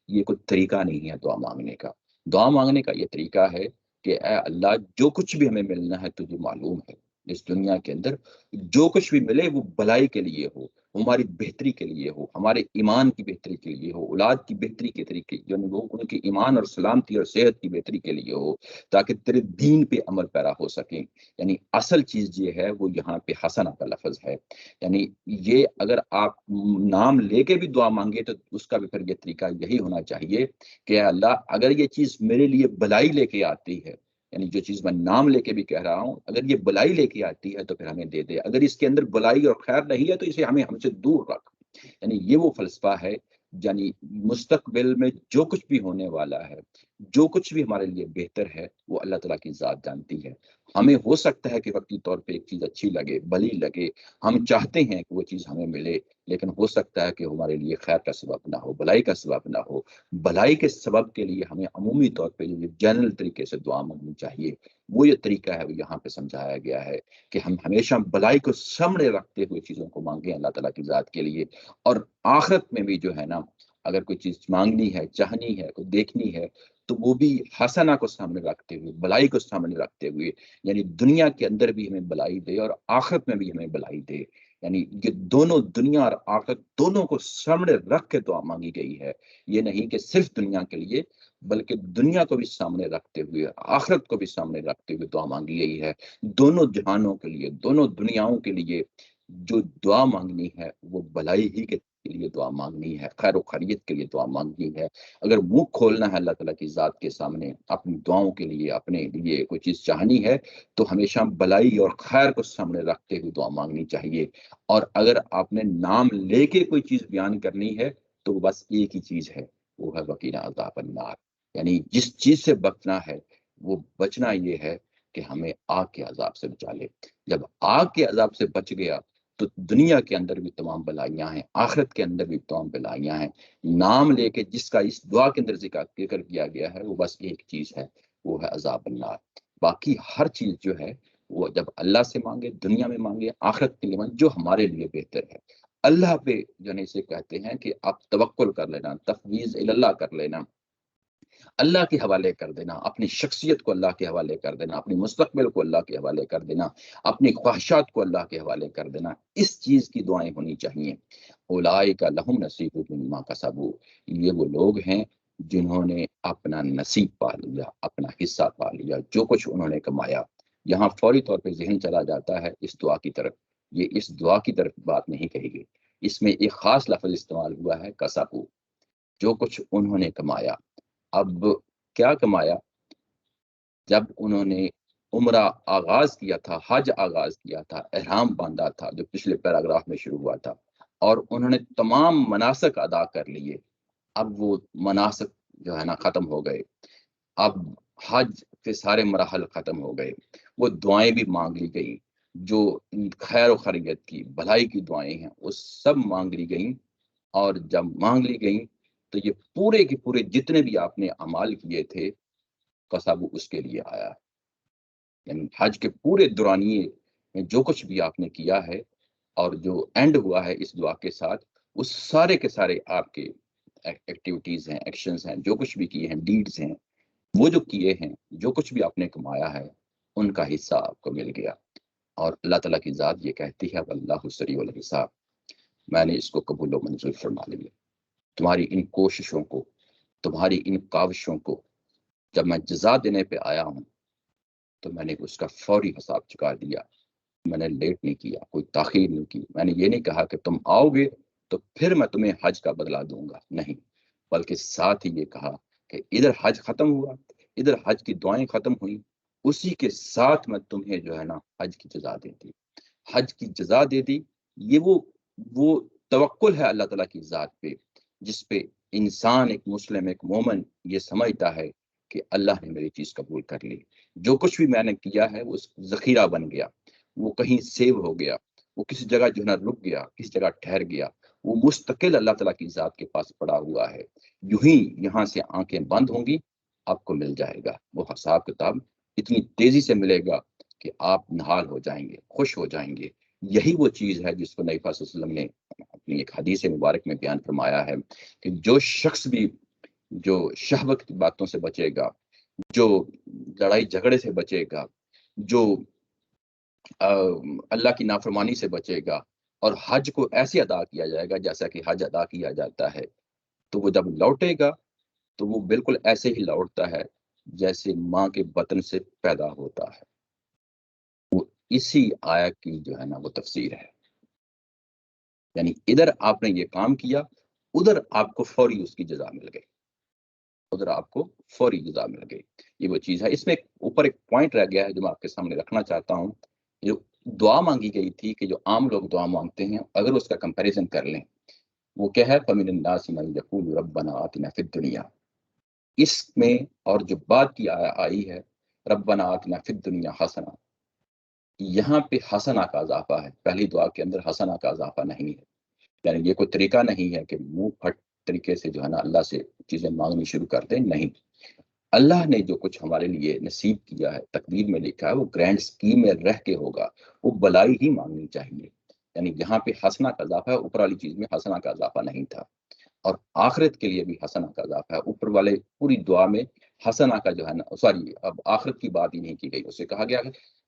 یہ کوئی طریقہ نہیں ہے دعا مانگنے کا. دعا مانگنے کا یہ طریقہ ہے کہ اے اللہ جو کچھ بھی ہمیں ملنا ہے تجھے معلوم ہے. اس دنیا کے اندر جو کچھ بھی ملے وہ بھلائی کے لیے ہو، ہماری بہتری کے لیے ہو، ہمارے ایمان کی بہتری کے لیے ہو، اولاد کی بہتری کے طریقے یعنی وہ ان کی ایمان اور سلامتی اور صحت کی بہتری کے لیے ہو، تاکہ تیرے دین پہ عمل پیرا ہو سکیں. یعنی اصل چیز یہ ہے وہ یہاں پہ حسنہ کا لفظ ہے. یعنی یہ اگر آپ نام لے کے بھی دعا مانگے تو اس کا بھی پھر یہ طریقہ یہی ہونا چاہیے کہ اللہ اگر یہ چیز میرے لیے بھلائی لے کے آتی ہے، یعنی جو چیز میں نام لے کے بھی کہہ رہا ہوں، اگر یہ بھلائی لے کے آتی ہے تو پھر ہمیں دے دے. اگر اس کے اندر بھلائی اور خیر نہیں ہے تو اسے ہم سے دور رکھ. یعنی یہ وہ فلسفہ ہے. یعنی مستقبل میں جو کچھ بھی ہونے والا ہے، جو کچھ بھی ہمارے لیے بہتر ہے وہ اللہ تعالیٰ کی ذات جانتی ہے. ہمیں ہو سکتا ہے کہ وقتی طور پہ ایک چیز اچھی لگے، بھلی لگے، ہم چاہتے ہیں کہ وہ چیز ہمیں ملے، لیکن ہو سکتا ہے کہ ہمارے لیے خیر کا سبب نہ ہو، بھلائی کا سبب نہ ہو. بھلائی کے سبب کے لیے ہمیں عمومی طور پہ جو جنرل طریقے سے دعا مانگنی چاہیے وہ یہ طریقہ ہے، وہ یہاں پہ سمجھایا گیا ہے کہ ہم ہمیشہ بھلائی کو سامنے رکھتے ہوئے چیزوں کو مانگیں اللہ تعالیٰ کی ذات کے لیے. اور آخرت میں بھی جو ہے نا اگر کوئی چیز مانگنی ہے، چاہنی ہے، کوئی دیکھنی ہے تو وہ بھی حسنہ کو سامنے رکھتے ہوئے، بھلائی کو سامنے رکھتے ہوئے. یعنی دنیا کے اندر بھی ہمیں بھلائی دے اور آخرت میں بھی ہمیں بھلائی دے. یعنی یہ دونوں، دنیا اور آخرت دونوں کو سامنے رکھ کے دعا مانگی گئی ہے. یہ نہیں کہ صرف دنیا کے لیے، بلکہ دنیا کو بھی سامنے رکھتے ہوئے، آخرت کو بھی سامنے رکھتے ہوئے دعا mانگی گئی ہے. دونوں جہانوں کے لیے، دونوں دنیاؤں کے لیے جو دعا مانگنی ہے وہ بھلائی ہی کے لیے دعا مانگنی ہے، خیر و خیریت کے لیے دعا مانگنی ہے. اگر منہ کھولنا ہے اللہ تعالیٰ کی ذات کے سامنے اپنی دعاؤں کے لیے، اپنے لیے کوئی چیز چاہنی ہے تو ہمیشہ بھلائی اور خیر کو سامنے رکھتے ہوئے دعا مانگنی چاہیے. اور اگر آپ نے نام لے کے کوئی چیز بیان کرنی ہے تو بس ایک ہی چیز ہے، وہ ہے وقینا عذاب النار. یعنی جس چیز سے بچنا ہے وہ بچنا یہ ہے کہ ہمیں آگ کے عذاب سے بچا لے. جب آگ کے عذاب سے بچ گیا تو دنیا کے اندر بھی تمام بلائیاں ہیں، آخرت کے اندر بھی تمام بلائیاں ہیں. نام لے کے جس کا اس دعا کے اندر ذکر کیا گیا ہے وہ بس ایک چیز ہے، وہ ہے عذاب النار. باقی ہر چیز جو ہے وہ جب اللہ سے مانگے، دنیا میں مانگے، آخرت کے لیے مانگے جو ہمارے لیے بہتر ہے. اللہ پہ جو اسے کہتے ہیں کہ آپ توکل کر لینا، تفویض اللہ کر لینا، اللہ کے حوالے کر دینا، اپنی شخصیت کو اللہ کے حوالے کر دینا، اپنی مستقبل کو اللہ کے حوالے کر دینا، اپنی خواہشات کو اللہ کے حوالے کر دینا. اس چیز کی دعائیں ہونی چاہیے. اولئک لہم نصیب مما کسبوا، یہ وہ لوگ ہیں جنہوں نے اپنا نصیب پا لیا، اپنا حصہ پا لیا، جو کچھ انہوں نے کمایا. یہاں فوری طور پہ ذہن چلا جاتا ہے اس دعا کی طرف یہ اس دعا کی طرف بات نہیں کہی گئی. اس میں ایک خاص لفظ استعمال ہوا ہے کسبو، جو کچھ انہوں نے کمایا. اب کیا کمایا؟ جب انہوں نے عمرہ آغاز کیا تھا، حج آغاز کیا تھا، احرام باندھا تھا جو پچھلے پیراگراف میں شروع ہوا تھا، اور انہوں نے تمام مناسک ادا کر لیے. اب وہ مناسک جو ہے نا ختم ہو گئے. اب حج کے سارے مراحل ختم ہو گئے. وہ دعائیں بھی مانگ لی گئیں جو خیر و خیریت کی بھلائی کی دعائیں ہیں، وہ سب مانگ لی گئیں. اور جب مانگ لی گئیں تو یہ پورے کے پورے جتنے بھی آپ نے اعمال کیے تھے قصب اس کے لیے آیا. یعنی حج کے پورے دورانیے میں جو کچھ بھی آپ نے کیا ہے اور جو اینڈ ہوا ہے اس دعا کے ساتھ، اس سارے کے سارے آپ کے ایکٹیویٹیز ہیں، ایکشنز ہیں، جو کچھ بھی کیے ہیں، ڈیڈز ہیں، وہ جو کیے ہیں، جو کچھ بھی آپ نے کمایا ہے، ان کا حصہ آپ کو مل گیا. اور اللہ تعالیٰ کی ذات یہ کہتی ہے واللہ سریع الحساب، میں نے اس کو قبول و منظور فرما لیا. تمہاری ان کوششوں کو، تمہاری ان کاوشوں کو جب میں جزا دینے پہ آیا ہوں تو میں نے اس کا فوری حساب چکا دیا. میں نے لیٹ نہیں کیا، کوئی تاخیر نہیں کی. میں نے یہ نہیں کہا کہ تم آؤ گے تو پھر میں تمہیں حج کا بدلہ دوں گا، نہیں، بلکہ ساتھ ہی یہ کہا کہ ادھر حج ختم ہوا، ادھر حج کی دعائیں ختم ہوئیں، اسی کے ساتھ میں تمہیں جو ہے نا حج کی جزا دے دی. حج کی جزا دے دی. یہ وہ توکل ہے اللہ تعالیٰ کی ذات پہ، جس پہ انسان، ایک مسلم، ایک مومن یہ سمجھتا ہے کہ اللہ نے میری چیز قبول کر لی. جو کچھ بھی میں نے کیا ہے وہ ذخیرہ بن گیا، وہ کہیں سیو ہو گیا، وہ کسی جگہ جو ہے نا رک گیا، کسی جگہ ٹھہر گیا، وہ مستقل اللہ تعالیٰ کی ذات کے پاس پڑا ہوا ہے. یوں ہی یہاں سے آنکھیں بند ہوں گی، آپ کو مل جائے گا وہ حساب کتاب. اتنی تیزی سے ملے گا کہ آپ نہال ہو جائیں گے، خوش ہو جائیں گے. یہی وہ چیز ہے جس کو نبی صلی اللہ علیہ وسلم نے اپنی ایک حدیث مبارک میں بیان فرمایا ہے کہ جو شخص بھی جو شہوت کی باتوں سے بچے گا، جو لڑائی جھگڑے سے بچے گا، جو اللہ کی نافرمانی سے بچے گا، اور حج کو ایسے ادا کیا جائے گا جیسا کہ حج ادا کیا جاتا ہے، تو وہ جب لوٹے گا تو وہ بالکل ایسے ہی لوٹتا ہے جیسے ماں کے بطن سے پیدا ہوتا ہے. وہ اسی آیت کی جو ہے نا وہ تفسیر ہے. یعنی ادھر آپ نے یہ کام کیا، ادھر آپ کو فوری اس کی جزا مل گئی، ادھر آپ کو فوری جزا مل گئی. یہ وہ چیز ہے. اس میں اوپر ایک پوائنٹ رہ گیا ہے جو میں آپ کے سامنے رکھنا چاہتا ہوں. جو دعا مانگی گئی تھی کہ جو عام لوگ دعا مانگتے ہیں، اگر اس کا کمپیریزن کر لیں، وہ کیا ہے؟ فَمِنَ النَّاسِ مَن يَقُولُ رَبَّنَا آتِنَا فِي الدُّنْيَا. اس میں اور جو بات کی آئی ہے ربنا آتنا فی الدنیا حسنہ، یہاں پہ حسنہ کا اضافہ ہے. پہلی دعا کے اندر حسنہ کا اضافہ نہیں ہے. یعنی یہ کوئی طریقہ نہیں ہے کہ منہ پھٹ طریقے سے جو ہے نا اللہ سے چیزیں مانگنی شروع کر دیں. نہیں، اللہ نے جو کچھ ہمارے لیے نصیب کیا ہے، تقدیر میں لکھا ہے، وہ گرینڈ اسکیم میں رہ کے ہوگا، وہ بلائی ہی مانگنی چاہیے. یعنی یہاں پہ حسنہ کا اضافہ ہے، اوپر والی چیز میں حسنہ کا اضافہ نہیں تھا. اور آخرت کے لیے بھی حسنہ کا اضافہ ہے. اوپر والے پوری دعا میں حسنہ کا جو ہے نا، سوری، اب آخرت کی بات ہی نہیں کی گئی. اسے کہا گیا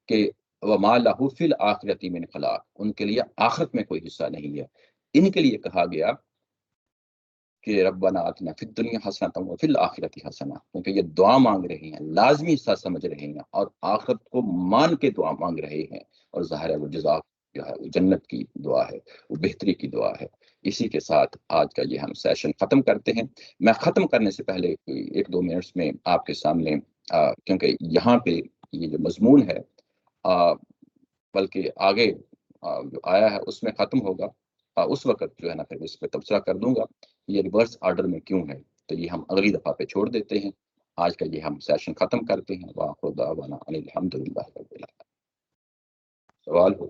کہ وَمَا لَهُ فِي الْآخِرَةِ مِنْ خَلَاقٍ، ان کے لیے آخرت میں کوئی حصہ نہیں ہے. ان کے لیے کہا گیا کہ ربنا آتنا فی الدنیا حسنۃ وفی الآخرۃ حسنہ، کیونکہ یہ دعا مانگ رہے ہیں، لازمی حصہ سمجھ رہے ہیں، اور آخرت کو مان کے دعا مانگ رہے ہیں. اور ظاہر ہے وہ جزا جو ہے وہ جنت کی دعا ہے، وہ بہتری کی دعا ہے. اسی کے ساتھ آج کا یہ ہم سیشن ختم کرتے ہیں. میں ختم کرنے سے پہلے 1-2 منٹس میں آپ کے سامنے کیونکہ یہاں پہ یہ جو مضمون ہے بلکہ آگے جو آیا ہے اس میں ختم ہوگا، اس وقت جو ہے نا پھر اس پہ تبصرہ کر دوں گا یہ ریورس آرڈر میں کیوں ہے. تو یہ ہم اگلی دفعہ پہ چھوڑ دیتے ہیں. آج کا یہ ہم سیشن ختم کرتے ہیں. وآخر دعوانا ان الحمد للہ رب العالمین. سوال ہو؟